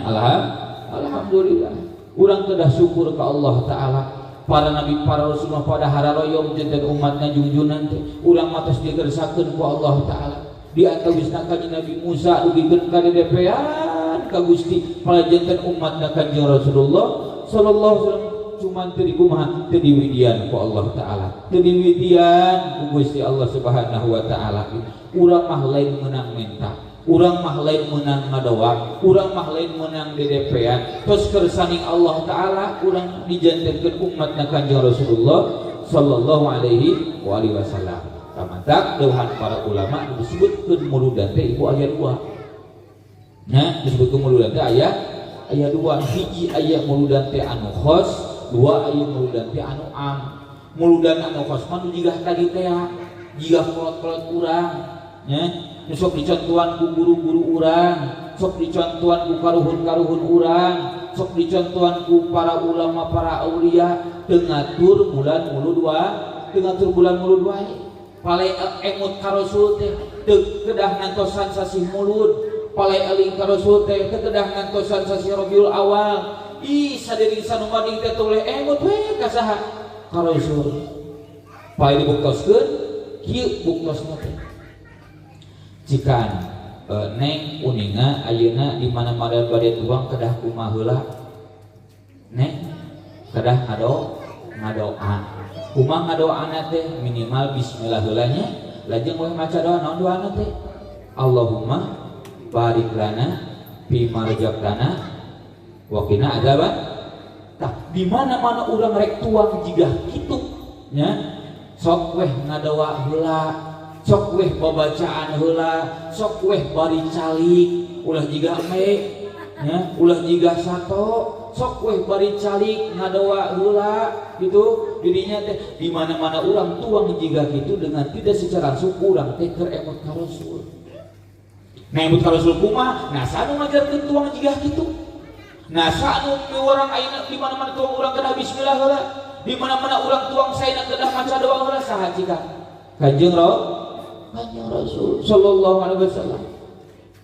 alhamdulillah urang kedah syukur ka Allah taala para nabi para rasul pada hararoyong janten umatna junjunan teh urang matos digersakeun ku Allah taala di antawisna kanjeng Nabi Musa dugikeun ka dedepean ka Gusti para janten umatna kanjeng Rasulullah sallallahu alaihi wasallam cuman teu dikumaha teu diwidian ku Allah taala teu diwidian ku Gusti Allah Subhanahu wa taala urang mah lain meunang menta urang mah lain meunang ngadoa urang mah lain meunang dedepean tos kersaning Allah taala urang dijantenkeun umatna kanjeng Rasulullah sallallahu alaihi wasallam kamantak dauhan para ulama disebutkeun muludan teh ibu aya dua nya disebutkeun muludan teh aya dua hiji aya muludan teh anu khos dua aya muludan teh anu am muludan anu khos mah nu jigah tadi teh jigah kolot-kolot urang nya sok dicontohan ku guru-guru urang sok dicontohan ku karuhun-karuhun urang sok dicontohan ku para ulama para aulia teu ngatur bulan mulud wae palai emut ka Rasul teh teu kedah ngantosan sasih mulud palai eling ka Rasul teh teu kedah ngantosan sasih Rabiul Awal ih sadeuing sanu mading teh toleh emut we ka saha ka Rasul palai dibuktoskeun kieu buktosna teh cikan neng uninga ayeuna di mana-mana bade tuang kedah kumaha heula neng kedah ngadoa kumaha ngadoana teh minimal bismillah heulanya lajeng we maca doa naon doana teh Allahumma barik lana fi ma razaqtana wa qina adzaban tah di mana-mana urang rek tuang jigah kitu nya sok weh ngadoa heula sok weh babacaan heula sok weh bari calik ulah jiga me nya ulah jiga sato sok weh bari calik ngadoa heula gitu dirinya teh di mana-mana urang tuang jiga gitu dengan tidak secara langsung urang teh keur emot ka Rasul nah emot ka Rasul kumaha nah sanu ngajarkeun tuang jiga gitu nah sanu urang ayeuna di mana-mana tuang urang kedah bismillah heula di mana-mana urang tuang saena kedah maca doa heula saha jiga Kanjeng Rasul sallallahu alaihi wasallam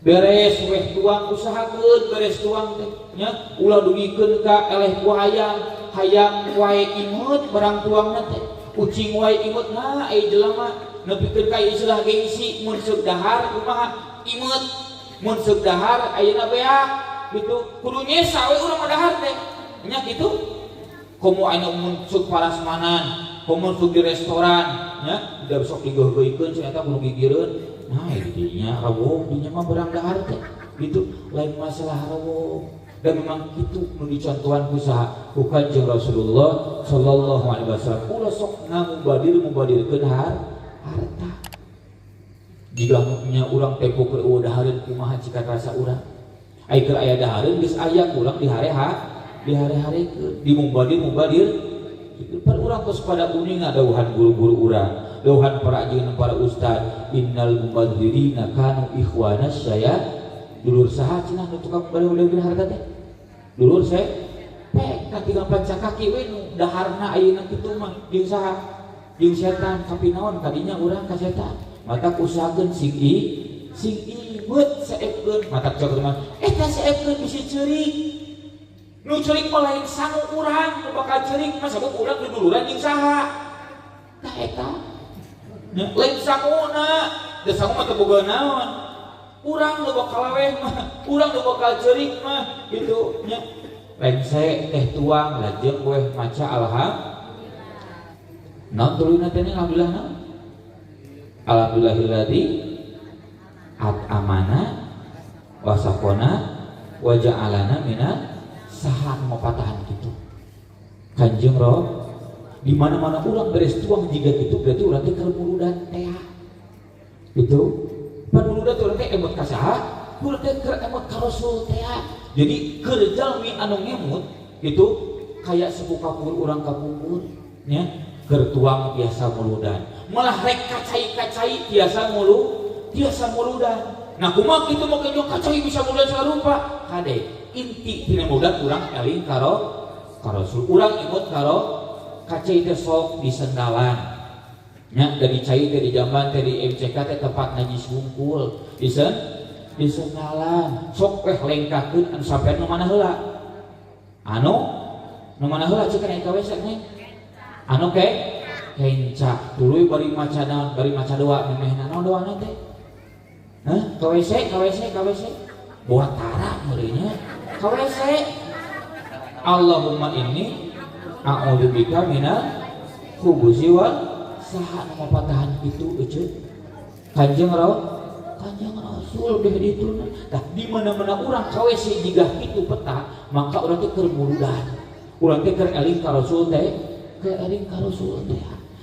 beres weh tuang usahakeun beres tuang teh nya ulah dugikeun ka eleh ku hayang wae imut barang tuangna teh kucing wae imut nah ai jelema nepikeun ka istilah gengsi mun seuk dahar kumaha imut mun seuk dahar ayeuna beak gitu kudu nyesa we urang dahar teh nya kitu komo anu mun seuk parasmanan komo seuk di restoran nya udah besok digeuh-geuhkeun cenah kudu gigireun nah didinya rawuh dinya mah berang dahar teh gitu lain masalah rawuh dan memang itu dicontohan usaha ku Kanjeng Rasulullah sallallahu alaihi wasallam ulah sok ngamubadir-mubadirkeun harta jika nya urang tempo keur eueuh dahareun kumaha cika rasa urang ai keur aya dahareun geus aya urang dihare-harekeun dimubadir pan urang tos pada uning dawuhan guru-guru urang dawuhan para ajeun para ustad innal mubadirina kanu ikhwanas saya dulur saha cenah nu tukang balik-balik harta teh dulur saya pek tinggal panca kaki we nu daharna ayeuna kitu mah jeung saha jeung setan kapinaon kadinya urang ka setan mata usahakeun sing imut saepkeun mata cok mah eta saepkeun bisi ceurik nu ceurik mah lain sangu urang nu bakal ceurik mah sabab urang duduluran jeung saha tah eta lain sanguna da sangu mah teu boga naon urang nu bakal laweh mah urang nu bakal ceurik mah gitu nya lain sae teh tuang lajeng weh maca naon tuluyna teh alhamdulillah naon alhamdulillahilladzi at'amana wa saqona wa ja'alana minal sahan mapatahan kitu Kanjeng Roh di mana-mana urang beres tuang jiga kitu berarti urang teh keur muludan teh gitu pan muludan teh urang teh emot ka saha urang teh keur emot ka Rasul teh jadi keur jalmi anu ngemut gitu kayak sepuh kapur urang kapungkur nya keur tuang biasa muludan malah rek kacai-kacai biasa muludan nah kumaha kitu mah kenyo kacai bisa muludan sarupa kade inti tina muludan urang eling karo Rasul urang imut karo kacai teh sok di sendalan nya dari cai teh di jamban teh di MCK teh tempat najis hungkul di sendalan sok weh lengkakeun anu sampean nu mana heula nu mana heula ceuk kana ka WC nih anu kenca tuluy bari maca naon bari maca doa memehna naon doana teh ka WC buat tara meureunnya ka WC Allahumma inni a'udzubika minal khubuzi wal saha nu mapatahan kitu euceut Kanjeng Rasul deh itu nah di mana-mana urang ka WC jigah kitu peta maka urang teh keur muludan urang teh keur eling ka Rasul teh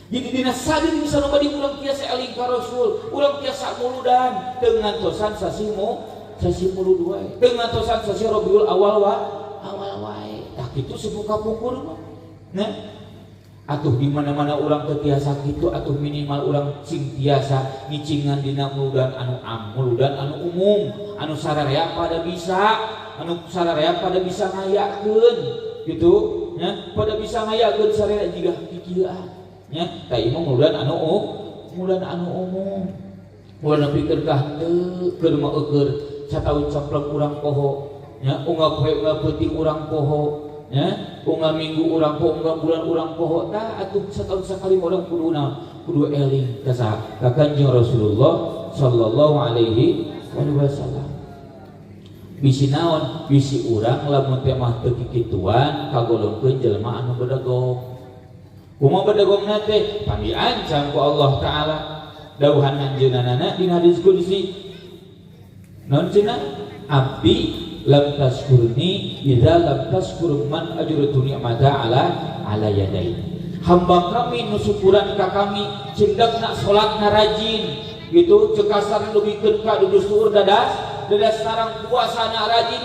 jadi dina sadir bisa nu badi urang tiasa eling ka Rasul urang tiasa muludan teu ngantosan sasi mulud wae teu ngantosan sasi Rabiul awal wae tah kitu sepuh kapungkur mah nah atuh di mana-mana urang teu tiasa kitu atuh minimal urang sing tiasa ngicingan dina muludan anu umum anu sararea pada bisa ngayakeun gitu nya pada bisa ngayakeun sararea jiga kikieuan nya tah ieu muludan anu umum mulana pikeun ka henteu keur maeukeur sataun caplek urang poho nya unggal poe unggal peuting urang poho nya unggal minggu urang poho unggal bulan urang poho tah atuh sataun sakali urang kudu eling ka Kanjeng Rasulullah sallallahu alaihi wasallam bisi naon bisi urang lamun teh mah teu kikituan kagolongkeun jelema anu bedegong kumaha bedegongna teh pan diancam ku Allah taala dawuhan anjeunna dina hadis qudsi naon cenah abdi lam taskurni idza lam taskur man ajratu ni'mata ala yadai hamba kami nu syukuran ka kami cendekna salatna rajin gitu cekasar lugikeun ka dudu suur dadas sareng puasana rajin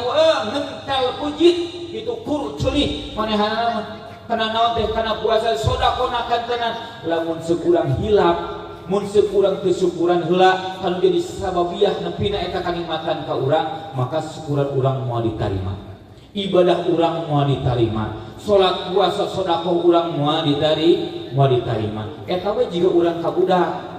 ngentel pujit gitu kur ceulih manehna kana naon teh kana puasa sedekahna kantenan lamun sekurang hilap mun sekurang kesyukuran heula anu jadi sababiah nepina eta kanikmatan ka urang maka syukuran urang moal ditarima ibadah urang moal ditarima salat puasa sedekah urang moal ditarima eta we jiga urang kabudak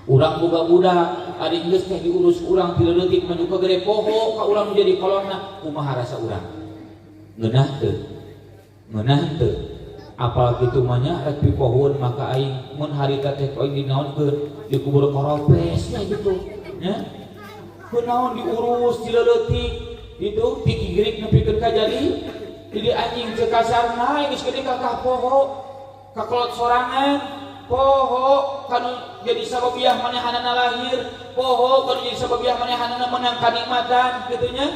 urang boga budak ari geus teh diurus urang ti leutik maju ka gede poho ka urang jadi kolonna kumaha rasa urang ngeunah teu apal kitu mah nya rek pipohon maka aing mun harita teh aing dinaonkeun dikubur koropesnya gitu nya kunaon diurus dileutik itu pikirik nepikeun ka jadi anjing teu kasarna geus gede ka poho ka kolot sorangan poho kanu jadi sababiah manehanana lahir poho kanu jadi sababiah manehanana menang kanikmatan kitu nya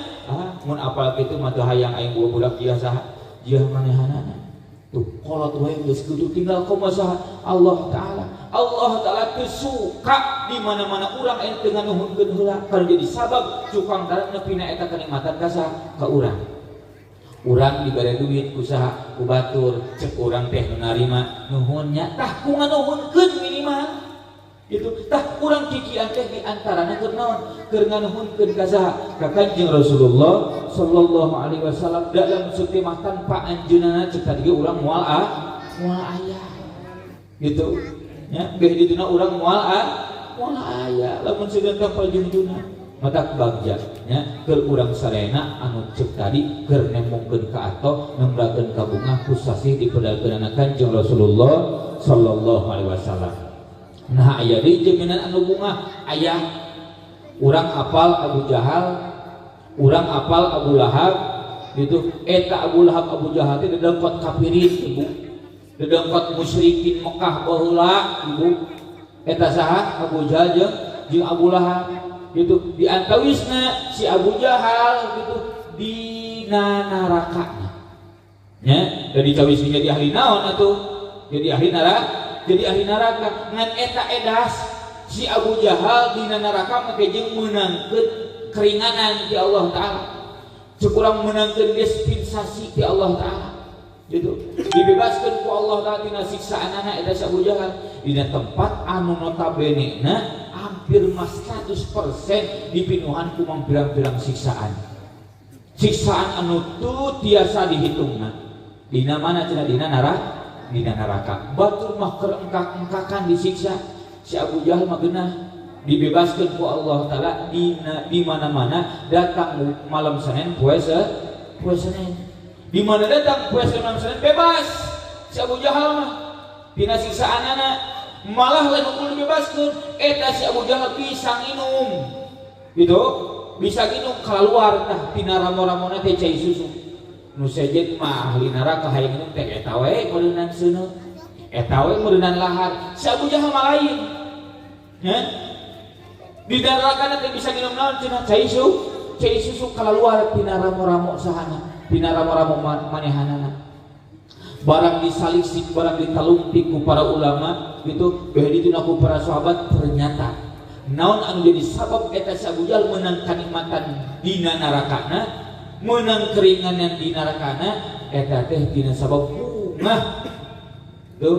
mun apal kitu mah teu hayang aing budak ieu saha jieu manehanana tuh kolot wae geus kudu tinggal kumaha Allah Taala teu suka di mana-mana urang aya teu nganuhunkeun heula kana jadi sabab cukang darat nepina eta kanikmatan ka urang. Urang dibere duit ku saha ku batur cek urang teh nu narima nuhun nya tah ku nganuhunkeun minimal gitu tah urang kikian teh di antarana keur naon keur nganuhunkeun ka saha ka Kanjeng Rasulullah sallallahu alaihi wasallam dalam sutimah tanpa anjeunna cek tadi urang moal aya gitu nya geus dituna urang moal aya lamun sedentak pajunjuna mata bagja nya keur urang sarena anu cek tadi keur nemongkeun ka ato nembrakeun ka bunga kusasih dipedalkeunana Kanjeng Rasulullah sallallahu alaihi wasallam. Nah aya deui jaminan anu bunga aya urang apal Abu Jahal urang apal Abu Lahab gitu eta Abu Lahab Abu Jahal teh dedengkot kafirin ibu dedengkot musyrikin Mekah baheula ibu eta saha Abu Jahal jeung Abu Lahab gitu di antawisna si Abu Jahal gitu dina narakana nya dari cawisna jadi ahli naon atuh jadi ahli neraka ngan eta edas si Abu Jahal dina neraka make jeung meunangkeun keringanan di Allah Taala cukurang meunangkeun dispensasi di Allah Taala gitu dibebaskeun ku Allah Taala tina siksaanana eta si Abu Jahal dina tempat anu notabenena hampir mas 100% dipinuhan ku pirang-pirang siksaan anu tu tiasa dihitungna dina mana cenah dina neraka batur mah keur engkak-engkakan disiksa si Abu Jahal mah geunah dibebaskeun ku Allah Taala di mana-mana datang malam Senin poe Senin di mana datang poe Senin malam Senin bebas si Abu Jahal mah dina siksaanana malah lain ukul dibebaskeun eta si Abu Jahal bisa nginum gitu bisa nginum keluar tah tina ramo-ramona teh cai susu nu sejen mah ahli neraka hayang nginum teh eta we meureunan seuneu eta we meureunan lahar si Abu Jahal mah lain nya di neraka teh bisa nginum naon cenah cai susu keluar tina ramo-ramo sahana tina ramo-ramo manehanana barang disalisik barang ditalungtik ku para ulama gitu bahwa ku para sahabat ternyata naon anu jadi sabab eta si Abu Jahal meunang kanikmatan dina narakana meunang keringanan di narakana eta teh dina sabab bunga tuh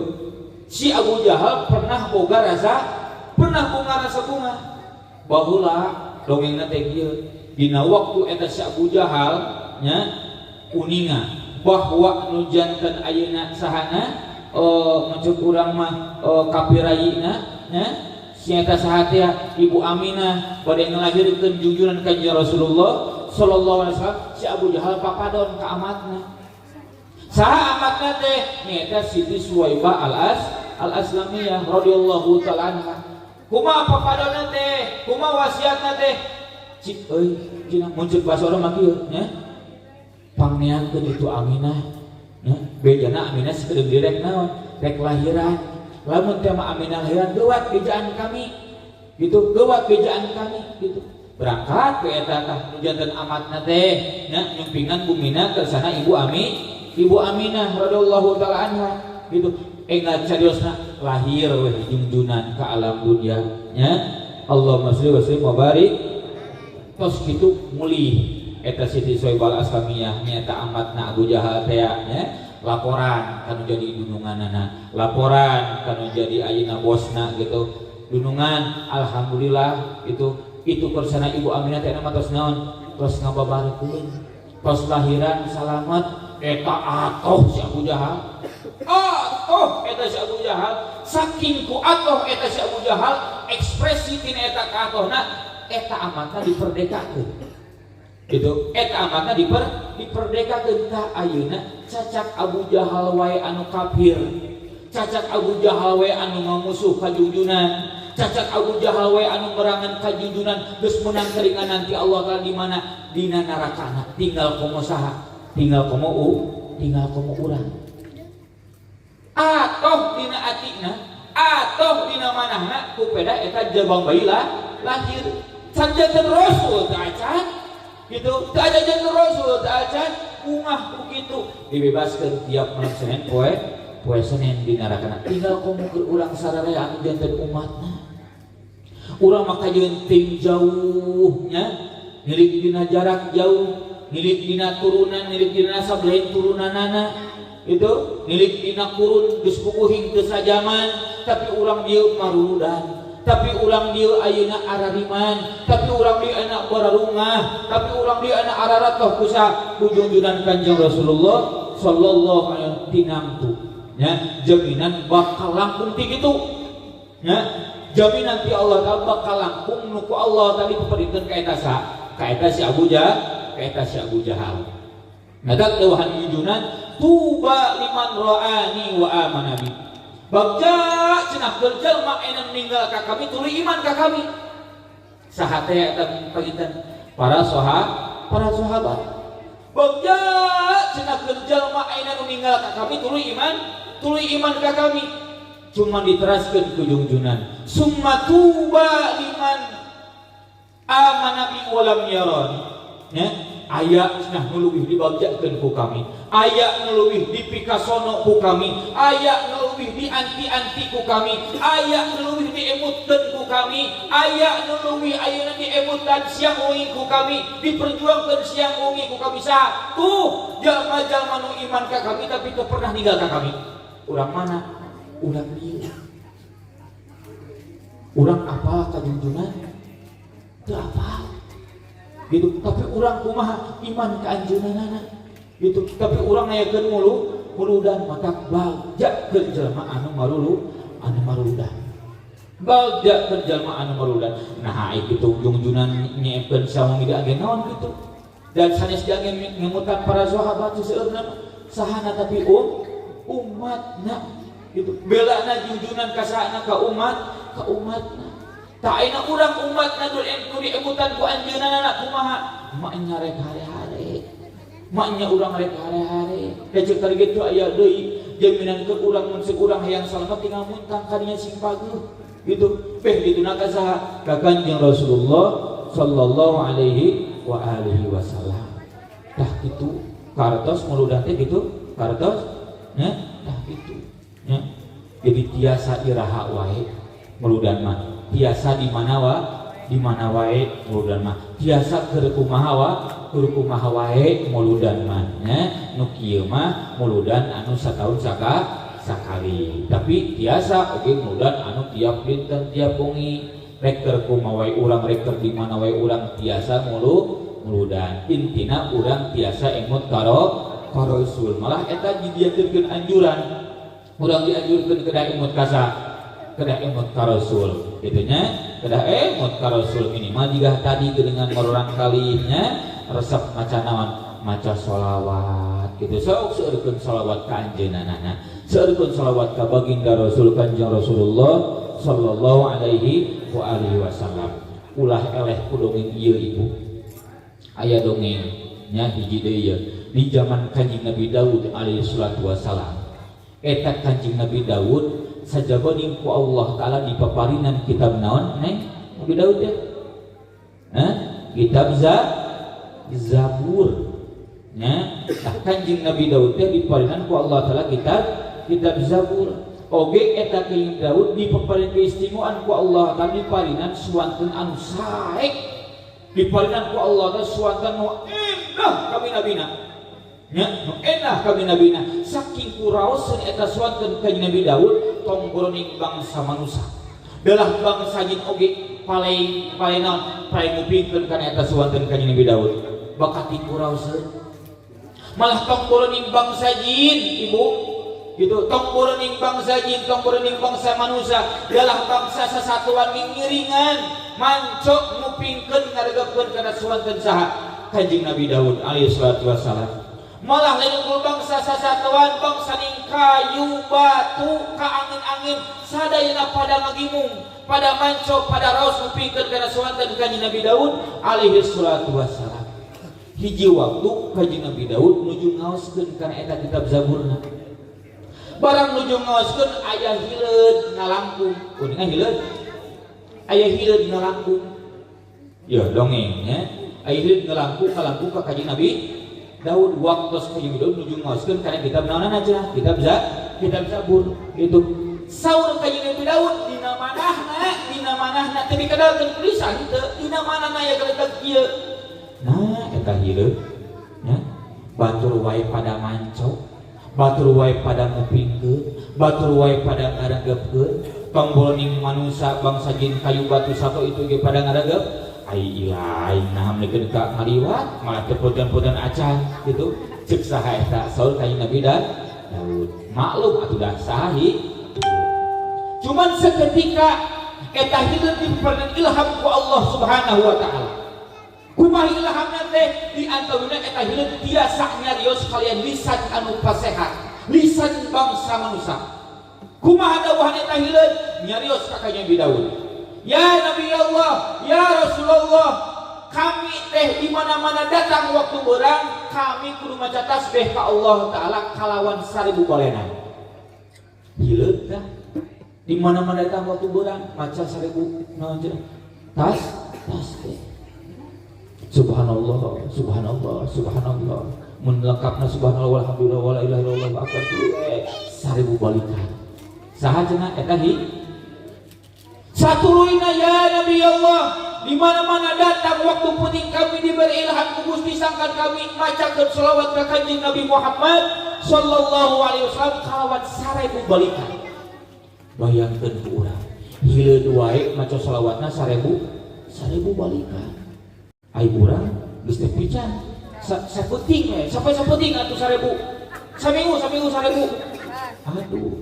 si Abu Jahal pernah boga rasa bunga baheula dongengna teh kieu dina waktu eta si Abu Jahal nya uninga bahwa nu janten ayeuna sahana macam urang mah kapirayina nya si eta saha teh Ibu Aminah bade ngelahirkeun junjungan Kanjeng Rasulullah sallallahu alaihi wasallam si Abu Jahal papadon ka amatna saha amatna teh nyaeta Siti Suwaibah al-Aslamiyah radhiyallahu taala anha kumaha papadonna teh kumaha wasiatna teh cik euy cenah mun ceuk basa urang mah kieu nya pangniankeun itu Aminah ya bejana Aminah sakedeung direk naon rek lahiran lamun teh mah Aminah lahiran geuwat bejaan kami gitu geuwat bejaan kami gitu berangkat ke eta tah nu janten amatna teh nya nyumpingan bumina ke sana Ibu Aminah radhiyallahu taala anha gitu enggal cariosna lahir we junjunan ka alam dunya nya Allahumma sholli wa sallim wa barik tos kitu mulih eta Siti Suwaibah al-Aslamiyah nyaeta amatna Abu Jahal teh nya laporan kanu jadi dununganana laporan kanu jadi ayeuna bosna gitu dunungan alhamdulillah itu persana Ibu Aminah teh nama tos naon tos ngababarkeun tos lahiran salamet eta atoh si Abu Jahal eta si Abu Jahal saking ku atoh eta si Abu Jahal ekspresi tina eta ka atohna eta amatna diperdekakeun Gitu eta amatna diperdekakeun ka ayeuna cacak Abu Jahal wae anu kafir, cacak Abu Jahal wae anu ngamusuh ka junjunan, cacak Abu Jahal wae anu merangan ka junjunan geus meunang teuringan nanti Allah Taala di mana dina narakana tinggal komo saha tinggal komo urang atoh dina atina atoh dina manahna ku peda eta jabang bayi lahir sanjatan Rasul teh acan gitu teu ada jantung Rasul teu acan umah begitu dibebaskeun tiap malam Senin poe Senin di narakana tinggal komo keur urang sararea anu janten umatna urang mah kajeunting jauhnya nilik dina jarak jauh nilik dina turunan nilik dina nasab lain turunanana itu nilik dina kurun geus pukuhing teu sajaman tapi urang dieu marudan tapi urang dieu ayeuna arariman tapi urang dieu anak bararungah tapi urang dieu anak ararat toh kusa junjunan Kanjeng Rasulullah sallallahu alaihi wasallam tinamtu nya jaminan bakal langkung ti kitu nya jaminan ti Allah Taala bakal langkung nu ku Allah tadi paparinteuh ka eta si Abu Jahal ngadak deuhan junjunan tuba liman ra'ani wa amana bi bagja cenah keur jalma anu ninggal ka kami tuluy iman ka kami saha teh eta paginten para sahabat bagja cenah keur jalma anu ninggal ka kami tuluy iman ka kami cuma diteraskeun ku junjunan summa tuba liman amana bi walam yarani nya aya cenah nu leuwih dibagjakeun ku kami aya nu leuwih dipikasono ku kami aya nu leuwih dianti-anti ku kami aya nu leuwih diemutkeun ku kami aya nu leuwih ayeuna diemutan siang wengi ku kami diperjuangkeun siang wengi ku kami satu jalma-jalma nu iman ka kami tapi teu pernah ninggal ka kami urang mana urang dieu urang apal ka junjunan teu apal gitu tapi urang kumaha iman ka anjeunana gitu tapi urang ngayakeun muludan mata bagja keur jelema anu marudan bagja keur jelema anu marudan nah kitu junjunan nyeepkeun sawangi agen naon kitu dan sanes diage ngemutan para sahabat seueurna sahana tapi umatna gitu belana junjunan kasana ka umatna tak aina urang umatna nu diemutan ku anjeunana kumaha maknya rek hare-hare maknya urang rek hare-hare kecek tadi gitu aya deui jaminan ke urang mun urang hayang salamet tinggal muntang kadinya sing paguh gitu dituna ka saha ka Kanjeng Rasulullah sallallahu alaihi wa alihi wasallam tah kitu kartos muludan teh gitu kartos nya tah kitu nya jadi tiasa iraha wae muludan mah tiasa di mana wae muludan mah tiasa keur kumaha wae muludan mah nya nu kieu mah muludan anu sataun sakali tapi tiasa oge muludan anu tiap dinten tiap wengi rek keur kumaha wae urang rek keur di mana wae urang tiasa muludan intina urang tiasa emut karo Rasul malah eta dianjurkeun anjuran urang dianjurkeun kedah emut kedah emut ka Rasul gitunya kedah emut ka Rasul minimal jika tadi dengan orang kalinya resep maca naon maca sholawat gitu sok seueurkeun sholawat ka anjeunana seueurkeun sholawat ka baginda Rasul Kanjeng Rasulullah sallallahu alaihi wa alihi wasallam ulah eleh ku dongeng ieu ibu aya dongeng nya hiji deui ieu di zaman Kanjeng Nabi Daud alaihi salatu wasalam eta Kanjeng Nabi Daud sajabani ku Allah Ta'ala dipaparinan kitab naon neng Nabi Daud ya kitab Zabur nya Kanjeng Nabi Daud teh dipaparinan ku Allah Ta'ala kitab Zabur oge eta Kanjeng Daud dipaparinan keistimewaan ku Allah Ta'ala dipaparinan suwanten anu saek dipaparinan ku Allah Ta'ala suwanten nu indah kami nabina nya nu enah kami nabina saking kuraoseun eta suwanten Kanjeng Nabi Daud tong boroning bangsa manusia belah bangsa jin oge palai naon palai ngupingkeun kana eta suwanten Kanjeng Nabi Daud bakati kuraoseun malah tong boroning bangsa jin ibu gitu tong boroning bangsa jin tong boroning bangsa manusia belah bangsa sasatuan ngiringan mancok ngupingkeun ngaregepkeun kana suwanten saha Kanjeng Nabi Daud alaihi salatu wassalam. Malah lain bangsa sasatuan bangsa ning kayu batu ka angin-angin sadayana pada ngagimung pada manco pada raos ngupingkeun kana sowanten Kanjeng Nabi Daud alaihi salatu wassalam. Hiji waktu Kanjeng Nabi Daud nuju ngaoskeun kana eta kitab Zaburna. Barang nuju ngaoskeun aya hileud ngalangkung. Kuningan hileud. Aya hileud ngalangkung. Ya dongeng ya. Aya hileud ngalangkung ka Kanjeng Nabi Daud waktu Kanjeng Daud nuju ngaoskeun kana kitab naonan aja, kitab Zabur gitu. Saur Kanjeng Nabi Daud dina manahna teu dikadalkeun tulisan teu dina manahna aya galedag kieu. Nah eta hileud nya batur wae pada manco, batur wae pada ngupingkeun, batur wae pada ngaregepkeun, tombol ning manusia bangsa jin kayu batu sato itu ge pada ngaregep. Ai ilah nah meukeun ka ngaliwat malah teu podan-podan acan gitu. Ceuk saha eta saur Kanjeng Nabi Daud. Maklum atuh dah sahi. Cuman seketika eta hileud diberi ilham ku Allah Subhanahu wa taala. Kumaha ilhamna teh di antarana eta hileud tiasa nyarios kalian lisan anu pasehat, lisan bangsa manusia. Kumaha dawuhan eta hileud nyarios ka Kanjeng Nabi Daud. Ya Nabi Allah, ya Rasulullah, kami teh di mana-mana datang waktu berang, kami kudu maca tasbih ka Allah taala kalawan 1000 balena. Hileud tah di mana-mana datang waktu berang maca 1000 naon cenah? Tasbih. Subhanallah, subhanallah, subhanallah. Mun lengkapna subhanallah walhamdulillah wala ilaha illallah akbar 1000 balikan. Saha cenah eta Satuluina ya Nabi Allah, di mana-mana datang waktu penting kami diberi ilham ku Gusti sangkan kami macakeun selawat ka Kanjeng Nabi Muhammad sallallahu alaihi wasallam kalawan 1000 balikan. Bayangkeun ku urang, hileud wae maca selawatna 1000 balikan. Ai urang geus teh pican. Saputing we, sampai saputing atuh 1000. Saminggu 1000. Aduh.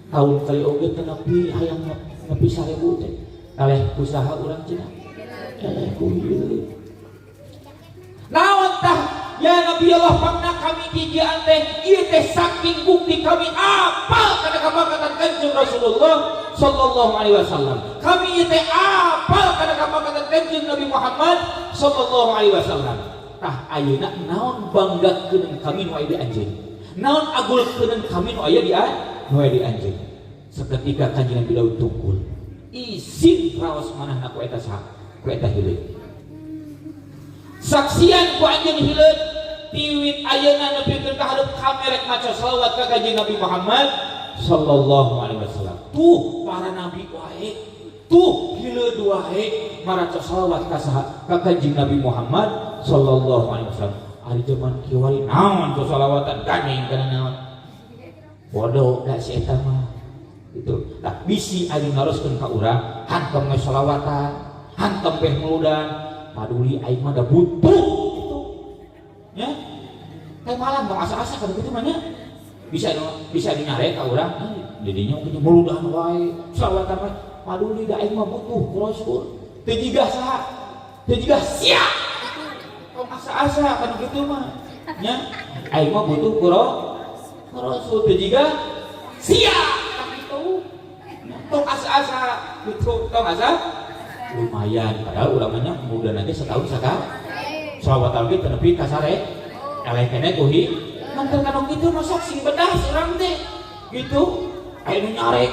Tahun kali oge teh nepi hayang nepi 1000 teh. Kaleh usaha urang cenah. Ku hileud. Naon tah ya Nabi Allah pangna kami kijaan teh ieu teh saking bukti kami apal kana kabangkatan Kanjeng Rasulullah sallallahu alaihi wasallam. Kami ieu teh apal kana kabangkatan Kanjeng Nabi Muhammad sallallahu alaihi wasallam. Tah ayeuna naon banggakeun kami nu aya di anjeun. Naon agulkeun kami nu aya di anjeun. Seketika Kanjeng Nabi Daud tungkul. Isin raos manahna ku eta saha? Ku eta hileud. Saksian ku anjeun hileud tiwit ayeuna nepikeun ka hadeup kamera maca selawat ka Kanjeng Nabi Muhammad sallallahu alaihi wasallam. Tuh para nabi wae, tuh hileud wae maraca selawat ka saha? Ka Kanjeng Nabi Muhammad sallallahu alaihi wasallam. Ari zaman kieu wae naon tu selawatan gandeng kana naon? Bodoh da si eta mah. Gitu. Nah, bisi aing ngaroskeun ka urang, hantam we selawatan, hantam beh meludan, paduli aing mah da butuh gitu. Ya. Teh malam tong asa-asa kan kitu mah nya. Bisa dinyare ka urang, didinya kitu meludan wae, selawatan wae, paduli da aing mah butuh ku Rasul. Teu jiga saha? Teu jiga sia. Tong asa-asa kan kitu mah. Nya. Aing mah butuh ku Rasul teu jiga sia. Tong asa-asa gitu, tong asa lumayan padahal ulamanya mudah nanti setahun sekali selawatan lagi tenepi kasare eleh kene kuhi mantel kanong gitu masuk sing bedah urang teh gitu aya nu nyarek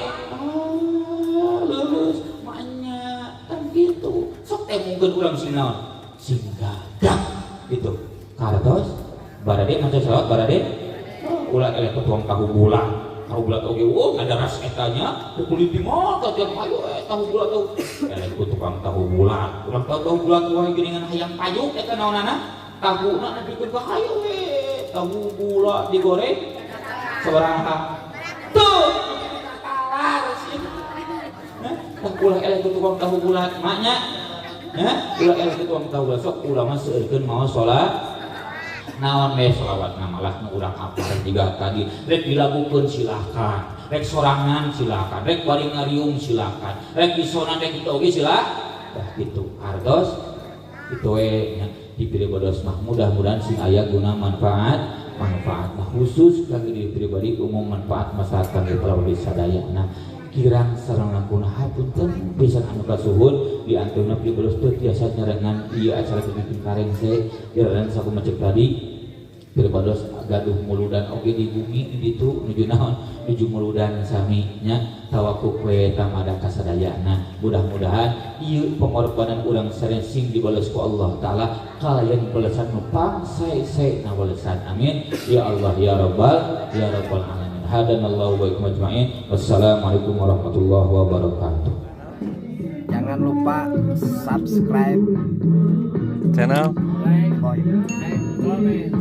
lulus maknya kan gitu sok teh mungkin urang sing naon sing gagah gitu kartos barade maca selawat barade ulah eleh ketuang tahu bulan tahu bulat oge ada ras etanya kulit di mall tiap payu tahu bulat tuh eleh ku tukang tahu bulat urang tahu bulat wae geuningan hayang payuk eta naonana tahuna dipikeun ka hayu we tahu bulat digoreng sabaraha tuh talar sih tah ulah eleh ku tukang tahu bulat maknya ulah eleh ku tukang tahu bulat sok ulah mah seueurkeun maos salat naon we selawat malah nu urang apal jiga tadi rek dilagukeun silakan rek sorangan silakan rek bari ngariung silakan rek disonan rek kitu oge silakan dah kitu artos kitu we nya dipilih bodos mah mudah-mudahan sing aya guna manfaat nah khusus kangge diri pribadi umum manfaat masyarakat kangge palawadi sadaya. Nah kirang sareng langkuna hapunten pisan anu kasuhun di antuna pibolos teu tiasa nyarengan ieu acara bikin karengse kirang sakumacek tadi pibolos gaduh muludan oge di bumi ditu nuju naon nuju muludan sami nya tawakuf we tamada kasadayana. Mudah-mudahan ieu pengorbanan urang sareng sing dibales ku Allah taala kalayan balesan nu pangsae-sae na balesan. Amin ya Allah ya rabbal alamin. Hadanallahu wa iyyakum ajmain. Wassalamualaikum warahmatullahi wabarakatuh. Jangan lupa subscribe channel like, comment.